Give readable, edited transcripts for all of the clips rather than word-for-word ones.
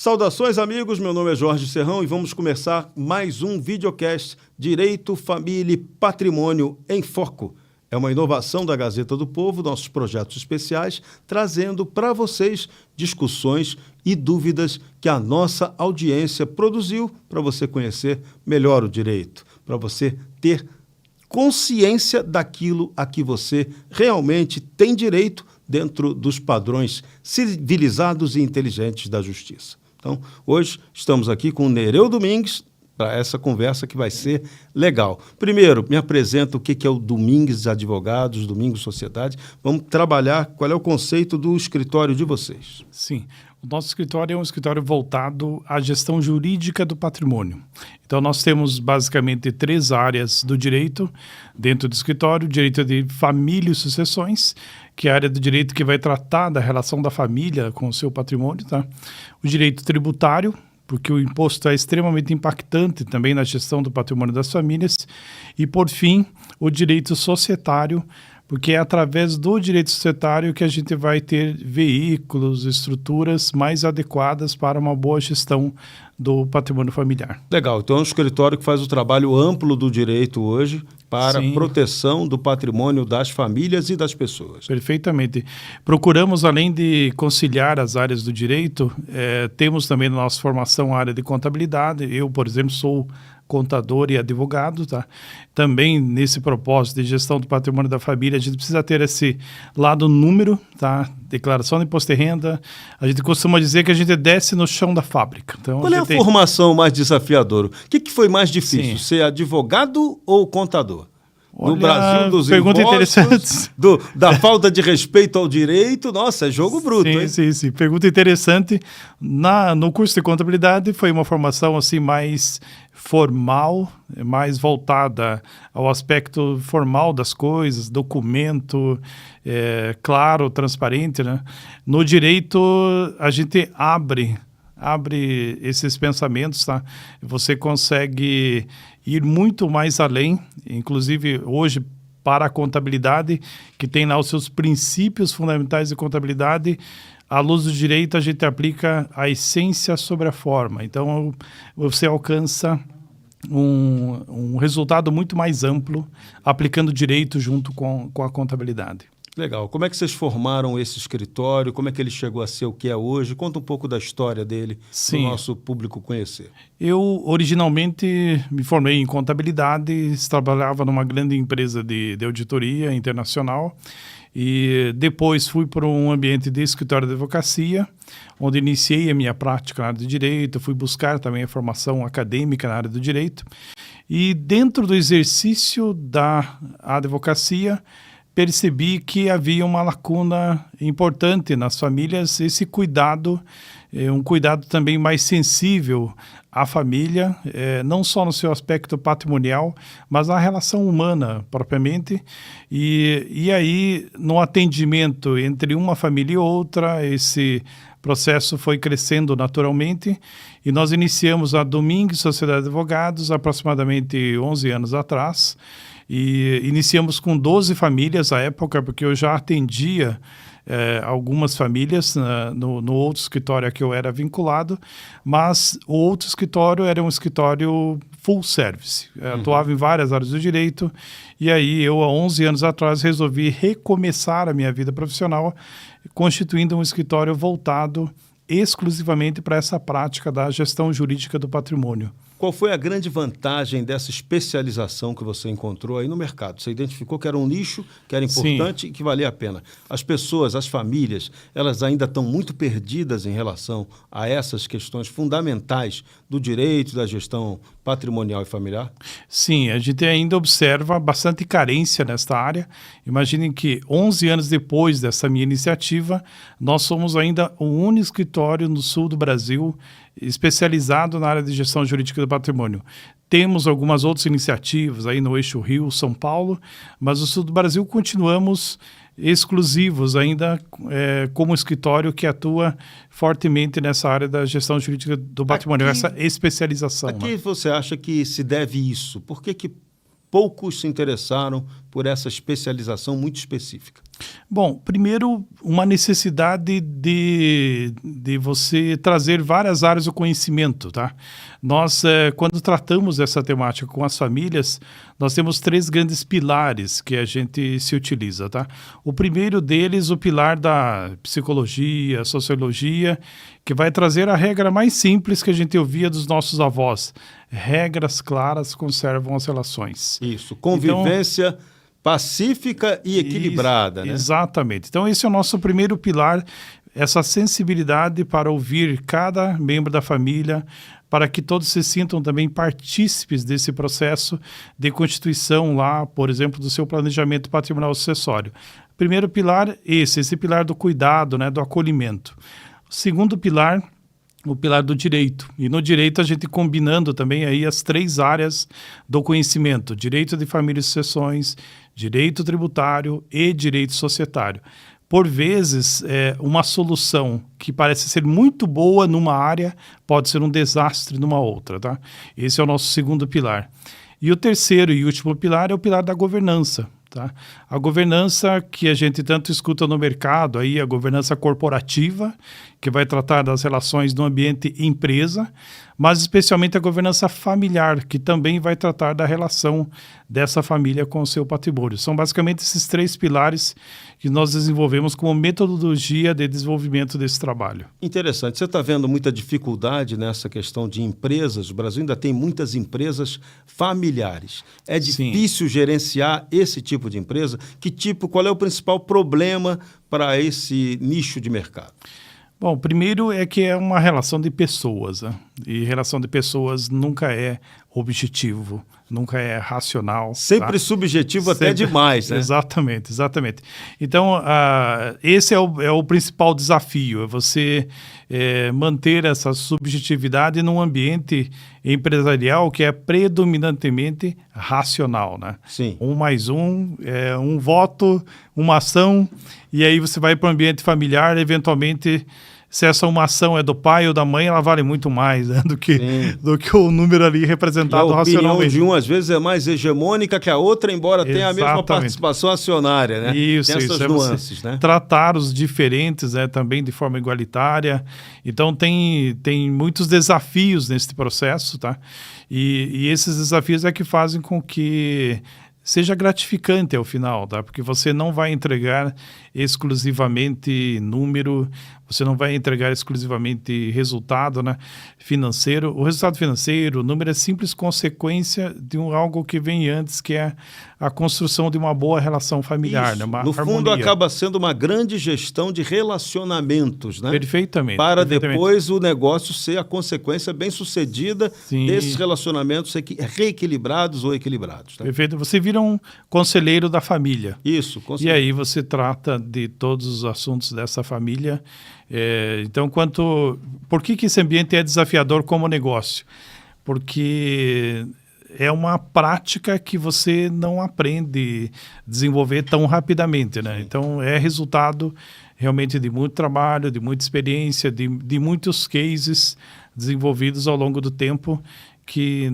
Saudações, amigos, meu nome é Jorge Serrão e vamos começar mais um videocast Direito, Família e Patrimônio em Foco. É uma inovação da Gazeta do Povo, nossos projetos especiais, trazendo para vocês discussões e dúvidas que a nossa audiência produziu para você conhecer melhor o direito, para você ter consciência daquilo a que você realmente tem direito dentro dos padrões civilizados e inteligentes da justiça. Então, hoje estamos aqui com o Nereu Domingues para essa conversa que vai ser legal. Primeiro, me apresenta o que é o Domingues Advogados, Domingues Sociedade. Vamos trabalhar qual é o conceito do escritório de vocês. Sim, o nosso escritório é um escritório voltado à gestão jurídica do patrimônio. Então, nós temos basicamente 3 áreas do direito dentro do escritório: direito de família e sucessões, que é a área do direito que vai tratar da relação da família com o seu patrimônio, tá? O direito tributário, porque o imposto é extremamente impactante também na gestão do patrimônio das famílias. E, por fim, o direito societário, porque é através do direito societário que a gente vai ter veículos, estruturas mais adequadas para uma boa gestão do patrimônio familiar. Legal, então é um escritório que faz o trabalho amplo do direito hoje para a proteção do patrimônio das famílias e das pessoas. Perfeitamente. Procuramos, além de conciliar as áreas do direito, temos também na nossa formação a área de contabilidade. Eu, por exemplo, sou contador e advogado, tá? Também nesse propósito de gestão do patrimônio da família, a gente precisa ter esse lado número, tá? Declaração de imposto de renda. A gente costuma dizer que a gente desce no chão da fábrica. Então, qual é a formação mais desafiadora? O que foi mais difícil, ser advogado ou contador? No Brasil dos impostos, da falta de respeito ao direito, nossa, é jogo bruto, hein? Sim. Pergunta interessante. No curso de contabilidade foi uma formação assim mais formal, mais voltada ao aspecto formal das coisas, documento, claro, transparente, né? No direito, a gente abre esses pensamentos, tá? Você consegue ir muito mais além, inclusive hoje para a contabilidade, que tem lá os seus princípios fundamentais de contabilidade. À luz do direito, a gente aplica a essência sobre a forma. Então, você alcança um resultado muito mais amplo aplicando direito junto com a contabilidade. Legal. Como é que vocês formaram esse escritório? Como é que ele chegou a ser o que é hoje? Conta um pouco da história dele para o nosso público conhecer. Eu, originalmente, me formei em contabilidade, trabalhava numa grande empresa de auditoria internacional e depois fui para um ambiente de escritório de advocacia, onde iniciei a minha prática na área de direito, fui buscar também a formação acadêmica na área do direito e dentro do exercício da advocacia, percebi que havia uma lacuna importante nas famílias, esse cuidado, um cuidado também mais sensível à família, não só no seu aspecto patrimonial, mas na relação humana propriamente. E aí, no atendimento entre uma família e outra, esse processo foi crescendo naturalmente e nós iniciamos a Domingues Sociedade de Advogados aproximadamente 11 anos atrás. E iniciamos com 12 famílias à época, porque eu já atendia algumas famílias no outro escritório a que eu era vinculado, mas o outro escritório era um escritório full service, atuava em várias áreas do direito, e aí eu, há 11 anos atrás, resolvi recomeçar a minha vida profissional, constituindo um escritório voltado exclusivamente para essa prática da gestão jurídica do patrimônio. Qual foi a grande vantagem dessa especialização que você encontrou aí no mercado? Você identificou que era um nicho, que era importante e que valia a pena. As pessoas, as famílias, elas ainda estão muito perdidas em relação a essas questões fundamentais do direito, da gestão patrimonial e familiar? Sim, a gente ainda observa bastante carência nesta área. Imaginem que 11 anos depois dessa minha iniciativa, nós somos ainda o único escritório no sul do Brasil especializado na área de gestão jurídica do patrimônio. Temos algumas outras iniciativas aí no eixo Rio-São Paulo, mas no sul do Brasil continuamos exclusivos ainda como escritório que atua fortemente nessa área da gestão jurídica do patrimônio, essa especialização. A que você acha que se deve isso? Por que poucos se interessaram por essa especialização muito específica? Bom, primeiro, uma necessidade de você trazer várias áreas do conhecimento, tá? Nós, quando tratamos essa temática com as famílias, nós temos 3 grandes pilares que a gente se utiliza, tá? O primeiro deles, o pilar da psicologia, sociologia, que vai trazer a regra mais simples que a gente ouvia dos nossos avós. Regras claras conservam as relações. Isso, convivência pacífica e equilibrada, né? Exatamente. Então, esse é o nosso primeiro pilar, essa sensibilidade para ouvir cada membro da família, para que todos se sintam também partícipes desse processo de constituição lá, por exemplo, do seu planejamento patrimonial sucessório. Primeiro pilar, esse pilar do cuidado, né, do acolhimento. O segundo pilar, o pilar do direito. E no direito a gente combinando também aí as 3 áreas do conhecimento: direito de família e sucessões, direito tributário e direito societário. Por vezes, uma solução que parece ser muito boa numa área pode ser um desastre numa outra, tá? Esse é o nosso segundo pilar. E o terceiro e último pilar é o pilar da governança. Tá? A governança que a gente tanto escuta no mercado, aí a governança corporativa, que vai tratar das relações no ambiente empresa, mas especialmente a governança familiar, que também vai tratar da relação dessa família com o seu patrimônio. São basicamente esses 3 pilares que nós desenvolvemos como metodologia de desenvolvimento desse trabalho. Interessante. Você está vendo muita dificuldade nessa questão de empresas? O Brasil ainda tem muitas empresas familiares. É difícil gerenciar esse tipo de empresa? Qual é o principal problema para esse nicho de mercado? Bom, primeiro é que é uma relação de pessoas, né? E relação de pessoas nunca é objetivo, nunca é racional. Sempre tá? subjetivo até demais, né? Exatamente, exatamente. Então, esse é o principal desafio, é você manter essa subjetividade num ambiente empresarial que é predominantemente racional, né? Sim. 1 mais 1 é um voto, uma ação, e aí você vai para o ambiente familiar, eventualmente, se essa uma ação é do pai ou da mãe, ela vale muito mais, né, do que o número ali representado racionalmente. A opinião de um, às vezes, é mais hegemônica que a outra, embora tenha a mesma participação acionária, né? Isso, tem essas nuances, né? Tratar os diferentes, né, também de forma igualitária. Então, tem muitos desafios nesse processo, tá? E esses desafios é que fazem com que seja gratificante ao final, tá? Porque você não vai entregar exclusivamente número, você não vai entregar exclusivamente resultado, né, financeiro. O resultado financeiro, o número é simples consequência de algo que vem antes, que é a construção de uma boa relação familiar. Isso, né, uma no harmonia. fundo, acaba sendo uma grande gestão de relacionamentos, né? Perfeitamente. Para depois o negócio ser a consequência bem-sucedida desses relacionamentos reequilibrados ou equilibrados. Tá? Perfeito. Você vira um conselheiro da família. Isso, conselheiro. E aí você trata de todos os assuntos dessa família. Então, por que esse ambiente é desafiador como negócio? Porque é uma prática que você não aprende a desenvolver tão rapidamente, né? Então, é resultado realmente de muito trabalho, de muita experiência, de muitos cases desenvolvidos ao longo do tempo que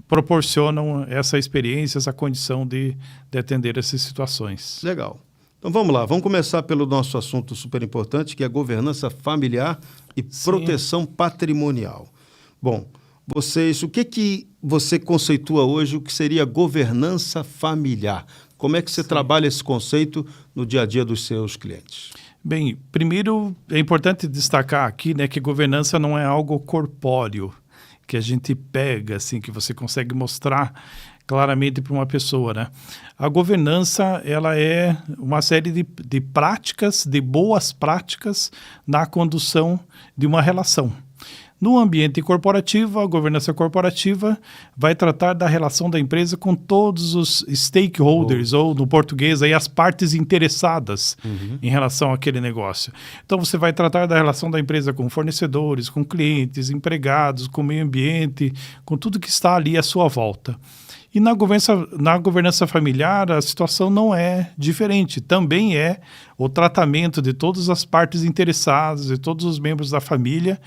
proporcionam essa experiência, essa condição de atender essas situações. Legal. Então vamos lá, vamos começar pelo nosso assunto super importante, que é governança familiar e proteção patrimonial. Bom, o que você conceitua hoje o que seria governança familiar? Como é que você trabalha esse conceito no dia a dia dos seus clientes? Bem, primeiro é importante destacar aqui, né, que governança não é algo corpóreo, que a gente pega, assim, que você consegue mostrar claramente para uma pessoa, né? A governança, ela é uma série de práticas, de boas práticas na condução de uma relação. No ambiente corporativo, a governança corporativa vai tratar da relação da empresa com todos os stakeholders, ou no português, aí, as partes interessadas em relação àquele negócio. Então, você vai tratar da relação da empresa com fornecedores, com clientes, empregados, com o meio ambiente, com tudo que está ali à sua volta. E na governança familiar, a situação não é diferente. Também é o tratamento de todas as partes interessadas, de todos os membros da família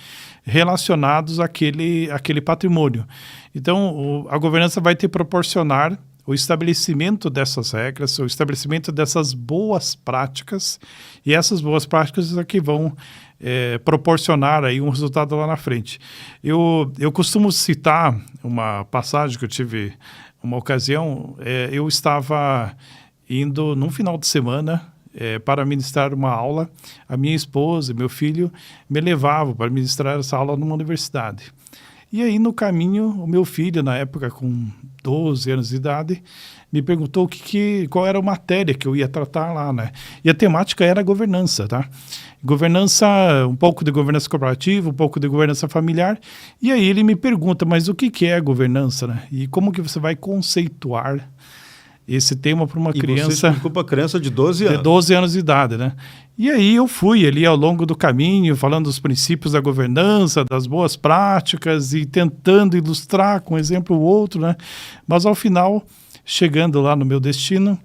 relacionados àquele patrimônio. Então, a governança vai te proporcionar o estabelecimento dessas regras, o estabelecimento dessas boas práticas, e essas boas práticas é que vão proporcionar aí um resultado lá na frente. Eu costumo citar uma passagem que eu tive uma ocasião, eu estava indo num final de semana para ministrar uma aula, a minha esposa e meu filho me levavam para ministrar essa aula numa universidade. E aí, no caminho, o meu filho, na época com 12 anos de idade, me perguntou qual era a matéria que eu ia tratar lá, né? E a temática era governança, tá? Governança, um pouco de governança corporativa, um pouco de governança familiar. E aí ele me pergunta, mas o que é governança, né? E como que você vai conceituar esse tema para uma criança... Você explicou para criança de 12 anos. De 12 anos de idade, né? E aí eu fui ali ao longo do caminho, falando dos princípios da governança, das boas práticas e tentando ilustrar com um exemplo ou outro, né? Mas ao final, chegando lá no meu destino,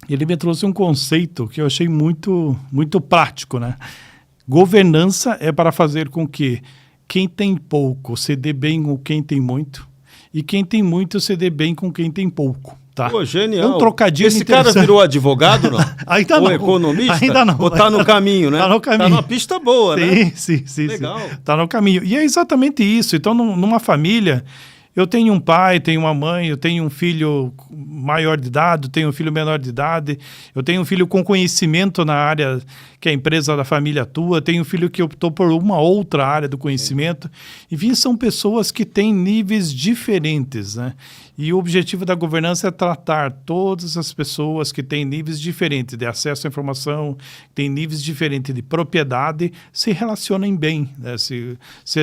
ele me trouxe um conceito que eu achei muito, muito prático, né? Governança é para fazer com que quem tem pouco se dê bem com quem tem muito e quem tem muito se dê bem com quem tem pouco. Tá. Pô, genial. Um trocadilho Esse cara virou advogado, não? Ainda não. Ou economista? Ainda não. Ou tá no caminho, né? Tá no caminho. Tá numa pista boa, né? Sim. Legal. Tá no caminho. E é exatamente isso. Então, numa família, eu tenho um pai, tenho uma mãe, eu tenho um filho maior de idade, eu tenho um filho menor de idade, eu tenho um filho com conhecimento na área que a empresa da família atua, tenho um filho que optou por uma outra área do conhecimento. Enfim, são pessoas que têm níveis diferentes, né? E o objetivo da governança é tratar todas as pessoas que têm níveis diferentes de acesso à informação, têm níveis diferentes de propriedade, se relacionem bem, né? Se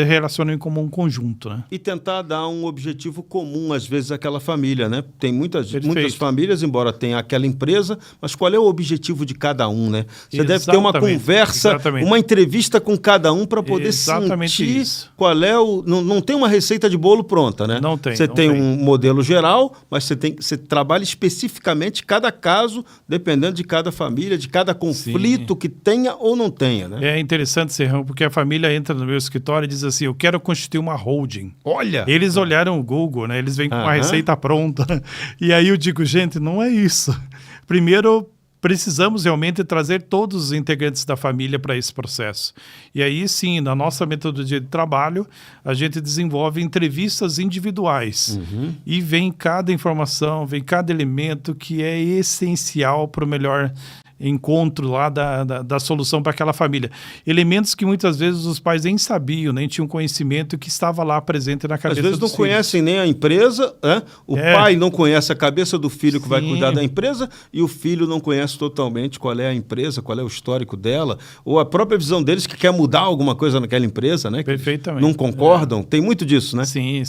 relacionem como um conjunto, né? E tentar dar um objetivo comum, às vezes, àquela família, né? Tem muitas famílias, embora tenha aquela empresa, mas qual é o objetivo de cada um, né? Você deve ter uma conversa, uma entrevista com cada um para poder sentir qual é o... Não tem uma receita de bolo pronta, né? Não tem. Você tem um modelo geral, mas você trabalha especificamente cada caso, dependendo de cada família, de cada conflito que tenha ou não tenha, né? É interessante, Serrão, porque a família entra no meu escritório e diz assim, eu quero constituir uma holding. Olha! Eles olharam o Google, né? Eles vêm com uma receita pronta. E aí eu digo, gente, não é isso. Primeiro, precisamos realmente trazer todos os integrantes da família para esse processo. E aí, sim, na nossa metodologia de trabalho, a gente desenvolve entrevistas individuais. E vem cada informação, vem cada elemento que é essencial para o melhor encontro lá da solução para aquela família. Elementos que muitas vezes os pais nem sabiam, nem tinham conhecimento que estava lá presente na cabeça dos filhos. Às vezes não conhecem nem a empresa, né? O pai não conhece a cabeça do filho que vai cuidar da empresa e o filho não conhece totalmente qual é a empresa, qual é o histórico dela, ou a própria visão deles que quer mudar alguma coisa naquela empresa, né? Perfeitamente. Não concordam. Tem muito disso, né? Sim.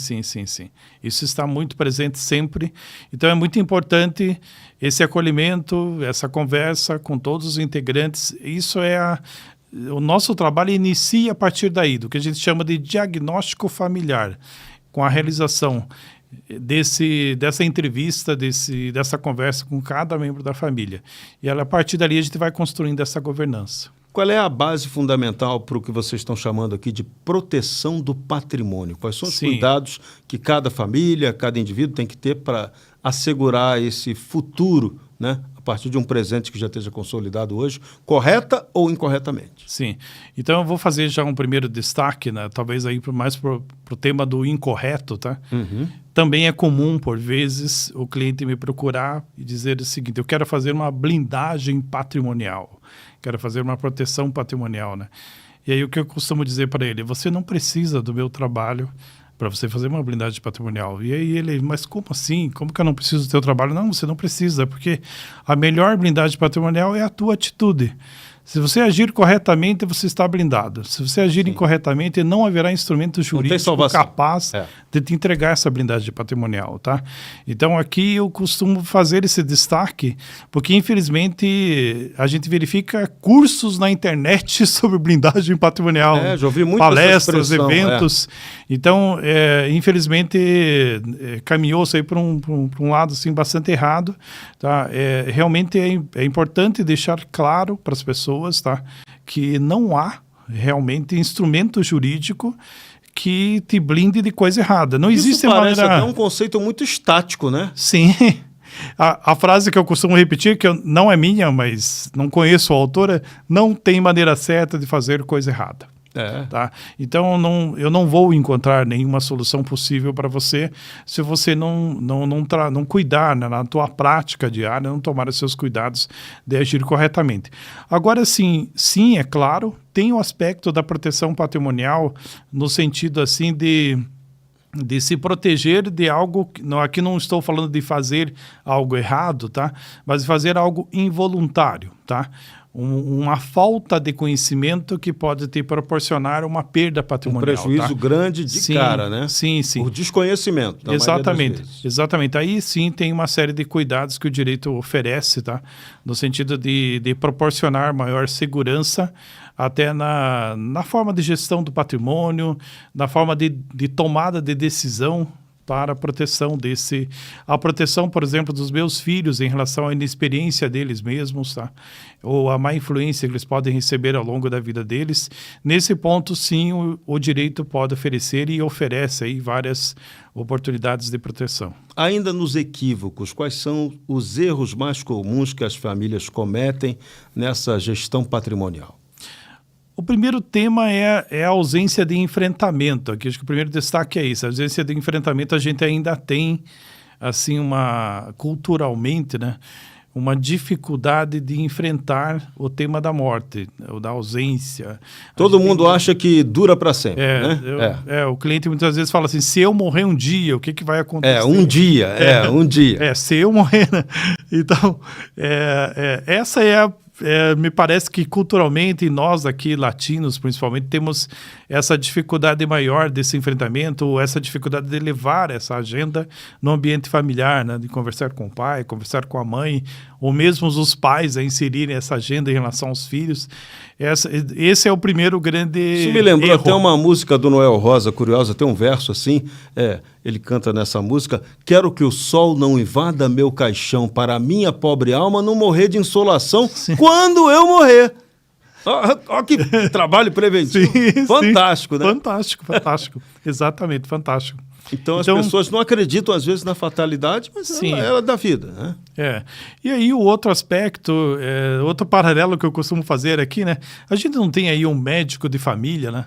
Isso está muito presente sempre. Então é muito importante esse acolhimento, essa conversa com todos os integrantes. Isso o nosso trabalho inicia a partir daí, do que a gente chama de diagnóstico familiar, com a realização dessa entrevista, dessa conversa com cada membro da família. E a partir dali a gente vai construindo essa governança. Qual é a base fundamental para o que vocês estão chamando aqui de proteção do patrimônio? Quais são os cuidados que cada família, cada indivíduo tem que ter para assegurar esse futuro, né? A partir de um presente que já esteja consolidado hoje, correta ou incorretamente? Sim. Então eu vou fazer já um primeiro destaque, né? Talvez aí mais para o tema do incorreto, tá? Também é comum, por vezes, o cliente me procurar e dizer o seguinte, eu quero fazer uma blindagem patrimonial, quero fazer uma proteção patrimonial, né? E aí o que eu costumo dizer para ele, você não precisa do meu trabalho para você fazer uma blindagem patrimonial. E aí ele, mas como assim? Como que eu não preciso do teu trabalho? Não, você não precisa, porque a melhor blindagem patrimonial é a tua atitude. Se você agir corretamente, você está blindado. Se você agir incorretamente, não haverá instrumento jurídico capaz de te entregar essa blindagem patrimonial, tá? Então, aqui eu costumo fazer esse destaque, porque, infelizmente, a gente verifica cursos na internet sobre blindagem patrimonial. Já ouvi muito palestras, eventos. Então, infelizmente, caminhou-se aí para um lado assim, bastante errado. Tá? Realmente é importante deixar claro para as pessoas, tá, que não há realmente instrumento jurídico que te blinde de coisa errada. Não existe maneira... Isso parece até um conceito muito estático, né? Sim. A frase que eu costumo repetir, que não é minha, mas não conheço a autora, não tem maneira certa de fazer coisa errada. Tá? Então, eu não vou encontrar nenhuma solução possível para você se você não cuidar, né, na tua prática diária, não tomar os seus cuidados de agir corretamente. Agora, sim, é claro, tem o aspecto da proteção patrimonial no sentido assim de se proteger de algo, aqui não estou falando de fazer algo errado, tá? Mas de fazer algo involuntário, tá? Uma falta de conhecimento que pode te proporcionar uma perda patrimonial. Um prejuízo grande de cara, né? Sim. Por desconhecimento. Exatamente. Aí sim tem uma série de cuidados que o direito oferece, tá? No sentido de proporcionar maior segurança até na forma de gestão do patrimônio, na forma de tomada de decisão para a proteção a proteção, por exemplo, dos meus filhos em relação à inexperiência deles mesmos, tá? Ou a má influência que eles podem receber ao longo da vida deles. Nesse ponto, sim, o direito pode oferecer e oferece aí várias oportunidades de proteção. Ainda nos equívocos, quais são os erros mais comuns que as famílias cometem nessa gestão patrimonial? O primeiro tema é a ausência de enfrentamento. Aqui acho que o primeiro destaque é isso. A ausência de enfrentamento a gente ainda tem, assim, culturalmente, né, uma dificuldade de enfrentar o tema da morte, ou da ausência. Todo mundo acha que dura para sempre, né? O cliente muitas vezes fala assim, se eu morrer um dia, o que vai acontecer? Um dia. Se eu morrer, né? Então, essa me parece que culturalmente, nós aqui, latinos principalmente, temos essa dificuldade maior desse enfrentamento, ou essa dificuldade de levar essa agenda no ambiente familiar, né? De conversar com o pai, conversar com a mãe, ou mesmo os pais a inserirem essa agenda em relação aos filhos. Esse é o primeiro grande Isso me lembrou erro. Até uma música do Noel Rosa, curiosa, tem um verso assim, ele canta nessa música: quero que o sol não invada meu caixão, para a minha pobre alma não morrer de insolação quando eu morrer. Olha que trabalho preventivo. Fantástico, né? Fantástico. Exatamente, fantástico. Então as pessoas não acreditam às vezes na fatalidade, mas ela é da vida, né? E aí o outro aspecto, outro paralelo que eu costumo fazer aqui, né? A gente não tem aí um médico de família, né?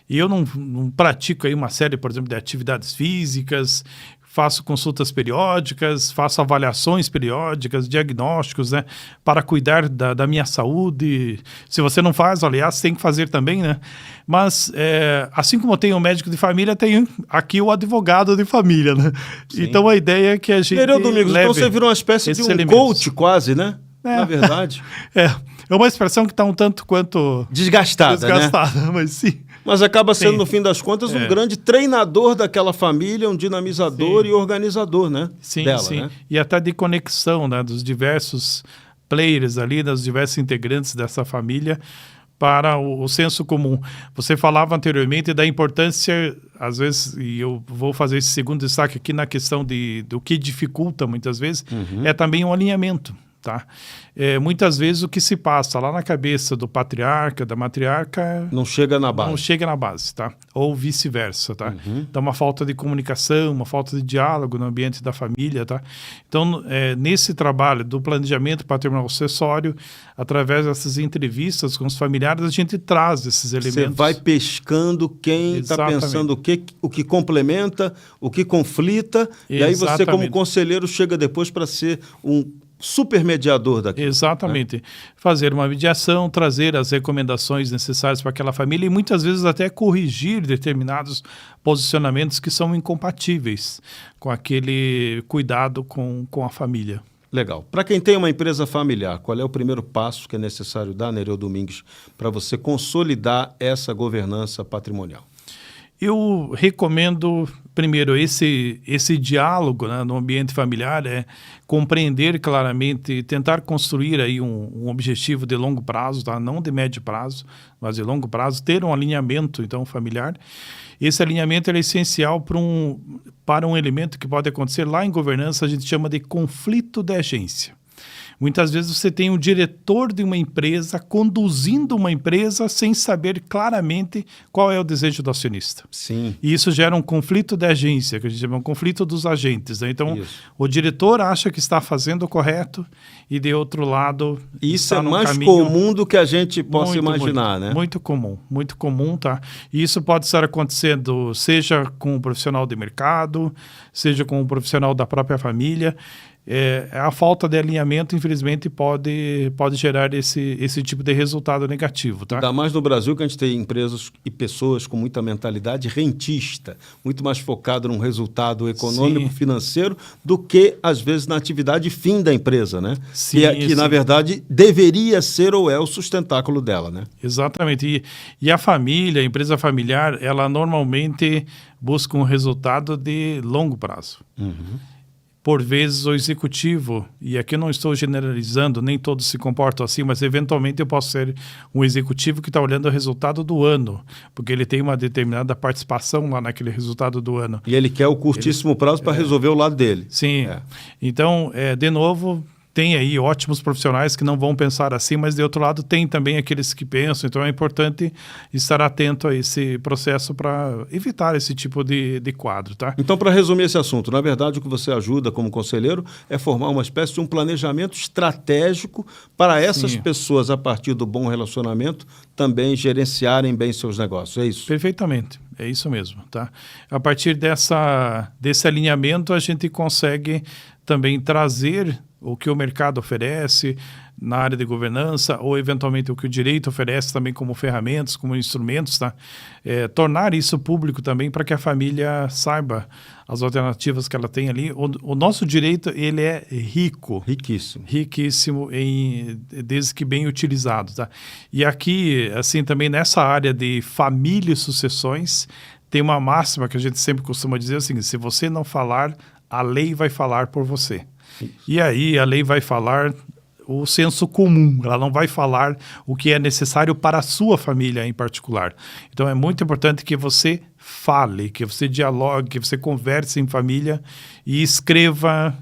E eu não pratico aí uma série, por exemplo, de atividades físicas, faço consultas periódicas, faço avaliações periódicas, diagnósticos, né, para cuidar da minha saúde. Se você não faz, aliás, tem que fazer também, né? Mas, assim como eu tenho um médico de família, tenho aqui o advogado de família, né? Sim. Então, a ideia é que a gente Nereu Domingos, então você virou uma espécie de um coach quase, né? Na verdade. É uma expressão que está um tanto quanto... Desgastada, né? Mas sim. Mas acaba sendo, no fim das contas, um grande treinador daquela família, um dinamizador e organizador, né? Sim. Né? E até de conexão, né, dos diversos players ali, dos diversos integrantes dessa família para o senso comum. Você falava anteriormente da importância, às vezes, e eu vou fazer esse segundo destaque aqui na questão do que dificulta muitas vezes, é também um alinhamento. Tá? Muitas vezes o que se passa lá na cabeça do patriarca, da matriarca... Não chega na base. Tá? Ou vice-versa. Tá? Então, uma falta de comunicação, uma falta de diálogo no ambiente da família. Tá? Então, nesse trabalho do planejamento patrimonial sucessório, através dessas entrevistas com os familiares, a gente traz esses elementos. Você vai pescando quem está pensando o que complementa, o que conflita, e aí você, como conselheiro, chega depois para ser um super mediador daquilo. Exatamente. Né? Fazer uma mediação, trazer as recomendações necessárias para aquela família e muitas vezes até corrigir determinados posicionamentos que são incompatíveis com aquele cuidado com a família. Legal. Para quem tem uma empresa familiar, qual é o primeiro passo que é necessário dar, Nereu Domingos, para você consolidar essa governança patrimonial? Eu recomendo, primeiro, esse diálogo, né, no ambiente familiar, compreender claramente, tentar construir aí um objetivo de longo prazo, tá? Não de médio prazo, mas de longo prazo, ter um alinhamento, então, familiar. Esse alinhamento é essencial para um elemento que pode acontecer lá em governança, a gente chama de conflito de agência. Muitas vezes você tem um diretor de uma empresa conduzindo uma empresa sem saber claramente qual é o desejo do acionista. Sim. E isso gera um conflito de agência, que a gente chama um conflito dos agentes, né? Então, Isso. o diretor acha que está fazendo o correto e, de outro lado, Isso está é num mais caminho comum do que a gente possa imaginar, muito, né? muito comum, tá? E isso pode estar acontecendo, seja com um profissional de mercado, seja com um profissional da própria família. A falta de alinhamento, infelizmente, pode gerar esse tipo de resultado negativo, tá? Ainda mais no Brasil, que a gente tem empresas e pessoas com muita mentalidade rentista, muito mais focado num resultado econômico, Sim. financeiro, do que, às vezes, na atividade fim da empresa, né? Sim, que na verdade, deveria ser ou é o sustentáculo dela, né? Exatamente. E a família, a empresa familiar, ela normalmente busca um resultado de longo prazo. Por vezes o executivo, e aqui eu não estou generalizando, nem todos se comportam assim, mas eventualmente eu posso ser um executivo que está olhando o resultado do ano, porque ele tem uma determinada participação lá naquele resultado do ano. E ele quer o curtíssimo prazo para resolver o lado dele. Sim. Então, de novo, tem aí ótimos profissionais que não vão pensar assim, mas de outro lado tem também aqueles que pensam. Então é importante estar atento a esse processo para evitar esse tipo de quadro, tá? Então, para resumir esse assunto, na verdade o que você ajuda como conselheiro é formar uma espécie de um planejamento estratégico para essas pessoas, a partir do bom relacionamento, também gerenciarem bem seus negócios. É isso? Perfeitamente. É isso mesmo, tá? A partir desse alinhamento, a gente consegue também trazer o que o mercado oferece na área de governança ou, eventualmente, o que o direito oferece também como ferramentas, como instrumentos, tá? Tornar isso público também para que a família saiba as alternativas que ela tem ali. O nosso direito, ele é rico. Riquíssimo. Riquíssimo, desde que bem utilizado, tá? E aqui, assim, também nessa área de família e sucessões, tem uma máxima que a gente sempre costuma dizer assim: se você não falar, a lei vai falar por você. E aí a lei vai falar o senso comum, ela não vai falar o que é necessário para a sua família em particular. Então é muito importante que você fale, que você dialogue, que você converse em família e escreva,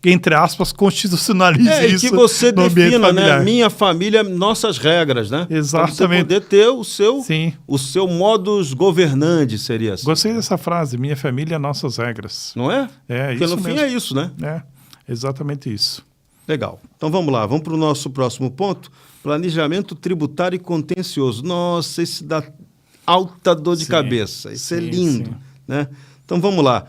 entre aspas, constitucionalize isso. E que você no defina, né? familiar. Minha família, nossas regras, né? Exatamente. Para você poder ter Sim. o seu modus governandi, seria assim. Gostei dessa frase, minha família, nossas regras. Não é? Porque isso no mesmo. fim é isso, né? Exatamente isso. Legal. Então vamos lá, vamos para o nosso próximo ponto. Planejamento tributário e contencioso. Nossa, esse dá alta dor de cabeça. Isso é lindo, né? Então vamos lá.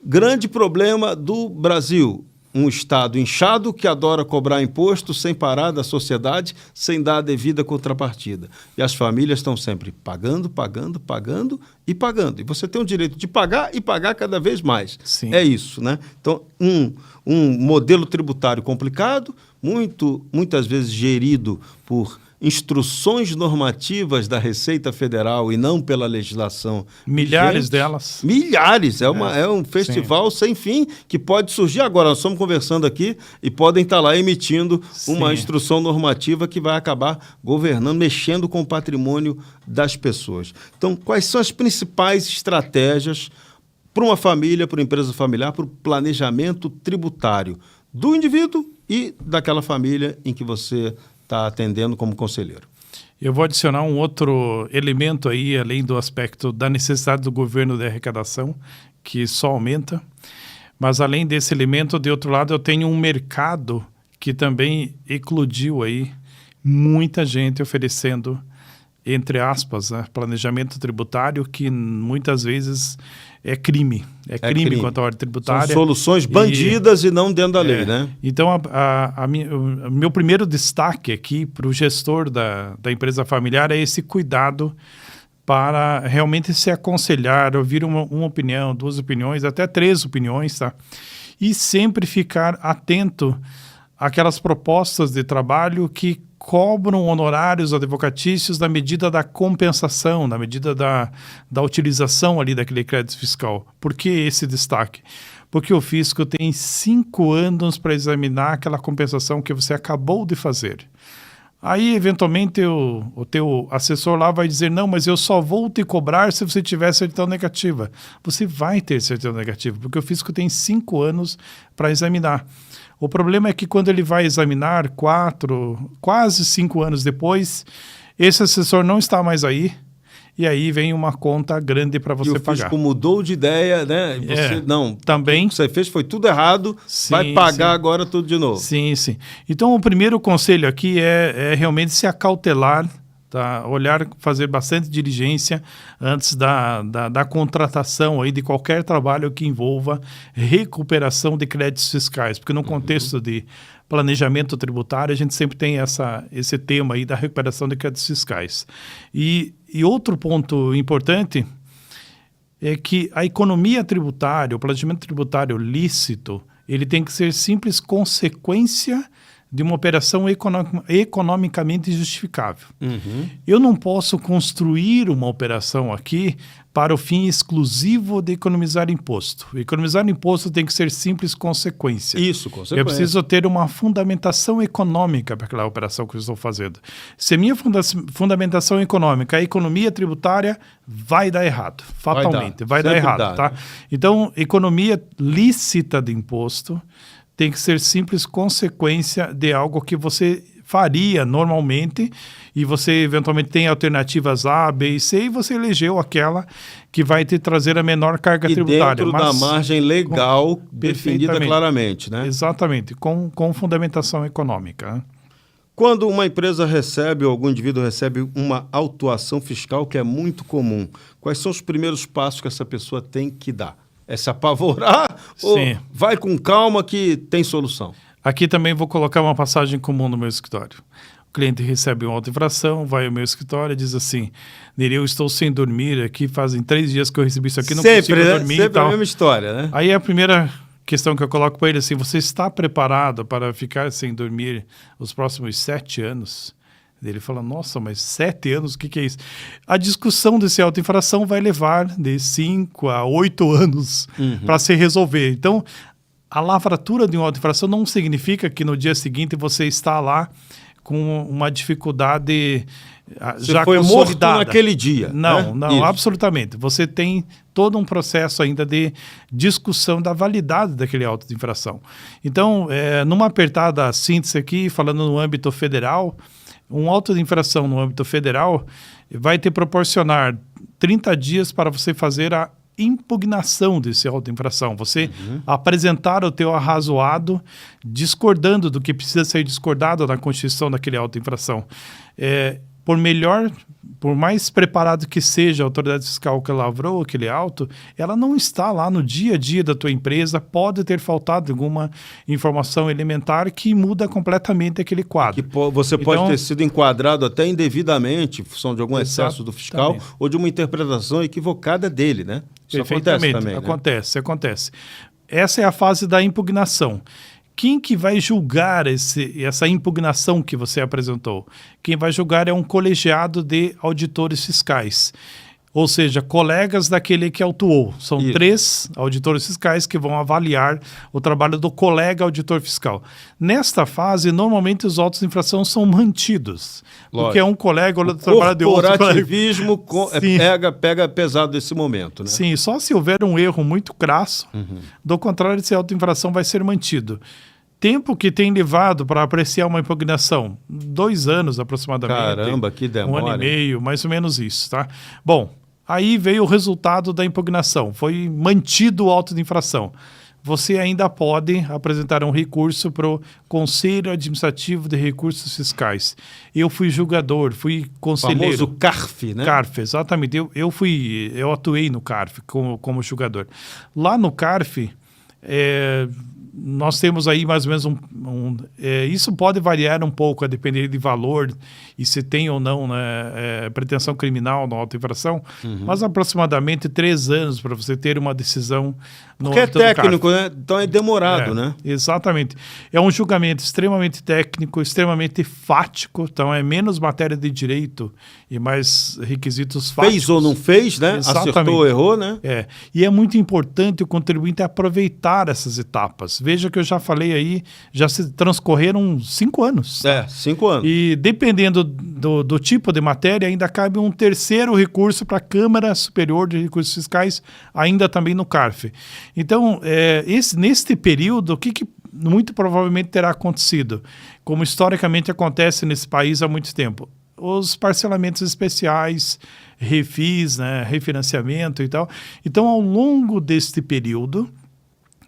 Grande problema do Brasil. Um Estado inchado que adora cobrar imposto sem parar da sociedade, sem dar a devida contrapartida. E as famílias estão sempre pagando, pagando, pagando e pagando. E você tem o direito de pagar e pagar cada vez mais. Sim. É isso, né? Então, um modelo tributário complicado, muitas vezes gerido por instruções normativas da Receita Federal e não pela legislação. Milhares delas. Milhares. É um festival sem fim que pode surgir agora. Nós estamos conversando aqui e podem estar lá emitindo uma instrução normativa que vai acabar governando, mexendo com o patrimônio das pessoas. Então, quais são as principais estratégias para uma família, para uma empresa familiar, para o planejamento tributário do indivíduo e daquela família em que você está atendendo como conselheiro? Eu vou adicionar um outro elemento aí, além do aspecto da necessidade do governo de arrecadação, que só aumenta. Mas além desse elemento, de outro lado, eu tenho um mercado que também eclodiu aí, muita gente oferecendo, entre aspas, né, planejamento tributário, que muitas vezes é crime. É crime quanto à ordem tributária. São soluções bandidas e não dentro da lei, né? Então, o meu primeiro destaque aqui para o gestor da empresa familiar é esse cuidado para realmente se aconselhar, ouvir uma opinião, 2 opiniões, até 3 opiniões, tá? E sempre ficar atento àquelas propostas de trabalho que cobram honorários advocatícios na medida da compensação, na medida da utilização ali daquele crédito fiscal. Por que esse destaque? Porque o fisco tem 5 anos para examinar aquela compensação que você acabou de fazer. Aí, eventualmente, o teu assessor lá vai dizer, não, mas eu só vou te cobrar se você tiver certidão negativa. Você vai ter certidão negativa, porque o fisco tem 5 anos para examinar. O problema é que quando ele vai examinar quase 5 anos depois, esse assessor não está mais aí, e aí vem uma conta grande para você pagar. E o fisco mudou de ideia, né? Você, não, também. O que você fez foi tudo errado, Sim, vai pagar agora tudo de novo. Sim, sim. Então, o primeiro conselho aqui é realmente se acautelar, tá? Olhar, fazer bastante diligência antes da contratação aí de qualquer trabalho que envolva recuperação de créditos fiscais, porque no contexto de planejamento tributário a gente sempre tem esse tema aí da recuperação de créditos fiscais. E outro ponto importante é que a economia tributária, o planejamento tributário lícito, ele tem que ser simples consequência de uma operação economicamente justificável. Eu não posso construir uma operação aqui para o fim exclusivo de economizar imposto. Economizar imposto tem que ser simples consequência. Isso, consequência. Eu preciso ter uma fundamentação econômica para aquela operação que eu estou fazendo. Se a minha fundamentação econômica é a economia tributária, vai dar errado. Fatalmente, vai dar errado. Tá? Então, economia lícita de imposto tem que ser simples consequência de algo que você faria normalmente e você eventualmente tem alternativas A, B e C e você elegeu aquela que vai te trazer a menor carga tributária. Dentro da margem legal definida claramente, né? Exatamente, com fundamentação econômica. Né? Quando uma empresa recebe ou algum indivíduo recebe uma autuação fiscal, que é muito comum, quais são os primeiros passos que essa pessoa tem que dar? É se apavorar ou vai com calma que tem solução? Aqui também vou colocar uma passagem comum no meu escritório. O cliente recebe uma auto-infração, vai ao meu escritório e diz assim, Neri, eu estou sem dormir aqui, fazem 3 dias que eu recebi isso aqui, não consigo dormir. Sempre a mesma história, né? Aí a primeira questão que eu coloco para ele é assim, você está preparado para ficar sem dormir os próximos 7 anos? Ele fala, nossa, mas 7 anos, o que é isso? A discussão desse auto-infração vai levar de 5 a 8 anos para se resolver. Então, a lavratura de uma auto-infração não significa que no dia seguinte você está lá com uma dificuldade já foi consolidada. Morto naquele dia. Não, né? não, isso. Absolutamente. Você tem todo um processo ainda de discussão da validade daquele auto de infração. Então, numa apertada síntese aqui, falando no âmbito federal, um auto de infração no âmbito federal vai te proporcionar 30 dias para você fazer a impugnação desse auto de infração. Você apresentar o teu arrazoado discordando do que precisa ser discordado na constituição daquele auto de infração. Por mais preparado que seja a autoridade fiscal que lavrou aquele auto, ela não está lá no dia a dia da tua empresa, pode ter faltado alguma informação elementar que muda completamente aquele quadro. Que você pode ter sido enquadrado até indevidamente, em função de algum excesso do fiscal ou de uma interpretação equivocada dele, né? Isso acontece também, Acontece. Essa é a fase da impugnação. Quem que vai julgar essa impugnação que você apresentou? Quem vai julgar é um colegiado de auditores fiscais, ou seja, colegas daquele que autuou. São 3 auditores fiscais que vão avaliar o trabalho do colega auditor fiscal. Nesta fase, normalmente os autos de infração são mantidos, porque é um colega ou trabalho de outro. O corporativismo pega pesado nesse momento, né? Sim, só se houver um erro muito crasso, do contrário, esse auto de infração vai ser mantido. Tempo que tem levado para apreciar uma impugnação? 2 anos aproximadamente. Caramba, que demora. 1 ano e meio, mais ou menos isso, tá? Bom, aí veio o resultado da impugnação. Foi mantido o auto de infração. Você ainda pode apresentar um recurso para o Conselho Administrativo de Recursos Fiscais. Eu fui julgador, fui conselheiro. O famoso CARF, né? CARF, exatamente. Eu atuei no CARF como julgador. Lá no CARF, nós temos aí mais ou menos isso pode variar um pouco a depender de valor e se tem ou não pretensão criminal na auto-infração, mas aproximadamente 3 anos para você ter uma decisão no Porque é técnico, né? Então é demorado, né? Exatamente. É um julgamento extremamente técnico, extremamente fático, então é menos matéria de direito e mais requisitos fáticos. Fez ou não fez, né? Exatamente. Acertou ou errou, né? E é muito importante o contribuinte aproveitar essas etapas. Veja que eu já falei aí, já se transcorreram 5 anos. 5 anos. E dependendo do tipo de matéria, ainda cabe um 3º recurso para a Câmara Superior de Recursos Fiscais, ainda também no CARF. Então, neste período, muito provavelmente terá acontecido, como historicamente acontece nesse país há muito tempo. Os parcelamentos especiais, refis, né, refinanciamento e tal. Então, ao longo deste período,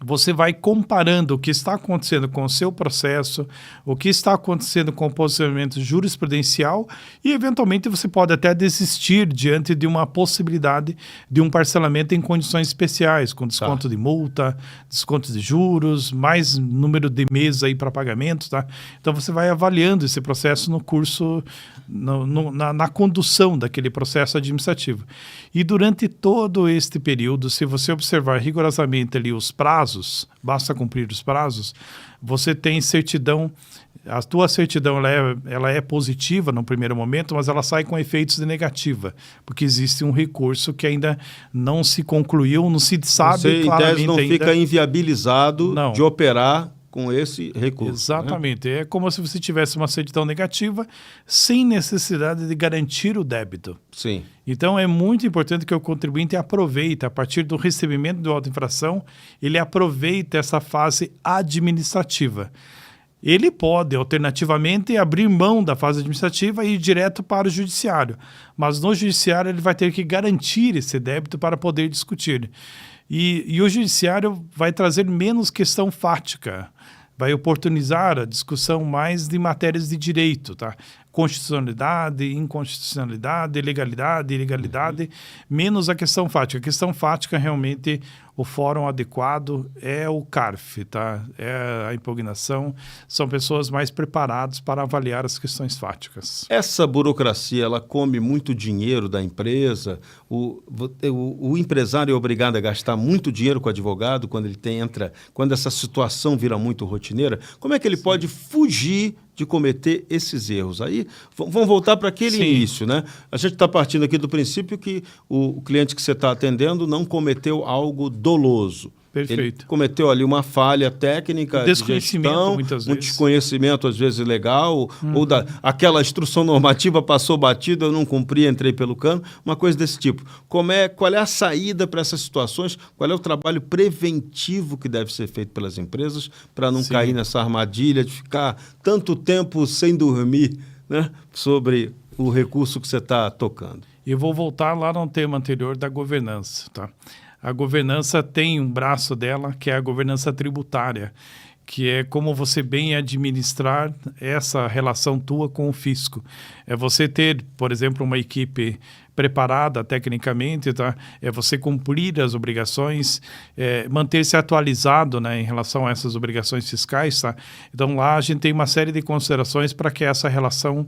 você vai comparando o que está acontecendo com o seu processo, o que está acontecendo com o posicionamento jurisprudencial e, eventualmente, você pode até desistir diante de uma possibilidade de um parcelamento em condições especiais, com desconto de multa, desconto de juros, mais número de meses aí para pagamento, tá? Então, você vai avaliando esse processo no curso, na condução daquele processo administrativo. E durante todo este período, se você observar rigorosamente ali os prazos, basta cumprir os prazos, você tem certidão, a tua certidão ela é positiva no primeiro momento, mas ela sai com efeitos de negativa, porque existe um recurso que ainda não se concluiu, não se sabe você, claramente em tese, não ainda. Fica inviabilizado Não. de operar com esse recurso. Exatamente. Né? É como se você tivesse uma certidão negativa sem necessidade de garantir o débito. Sim. Então, é muito importante que o contribuinte aproveite, a partir do recebimento do auto-infração, ele aproveite essa fase administrativa. Ele pode, alternativamente, abrir mão da fase administrativa e ir direto para o judiciário. Mas no judiciário ele vai ter que garantir esse débito para poder discutir. E o judiciário vai trazer menos questão fática, vai oportunizar a discussão mais de matérias de direito, tá? Constitucionalidade, inconstitucionalidade, legalidade, ilegalidade, menos a questão fática. A questão fática, realmente, o fórum adequado é o CARF, tá? É a impugnação, são pessoas mais preparadas para avaliar as questões fáticas. Essa burocracia, ela come muito dinheiro da empresa, o empresário é obrigado a gastar muito dinheiro com o advogado quando essa situação vira muito rotineira. Como é que ele pode fugir de cometer esses erros? Aí vamos voltar para aquele início, né? A gente está partindo aqui do princípio que o cliente que você está atendendo não cometeu algo doloso. Perfeito. Ele cometeu ali uma falha técnica de gestão, muitas um vezes. desconhecimento, às vezes, legal, ou aquela instrução normativa passou batida, eu não cumpri, entrei pelo cano, uma coisa desse tipo. Qual é a saída para essas situações? Qual é o trabalho preventivo que deve ser feito pelas empresas para não cair nessa armadilha de ficar tanto tempo sem dormir, né, sobre o recurso que você está tocando? Eu vou voltar lá no tema anterior da governança, tá? A governança tem um braço dela, que é a governança tributária, que é como você bem administrar essa relação tua com o fisco. É você ter, por exemplo, uma equipe preparada tecnicamente, tá? É você cumprir as obrigações, manter-se atualizado, né, em relação a essas obrigações fiscais, tá? Então lá a gente tem uma série de considerações para que essa relação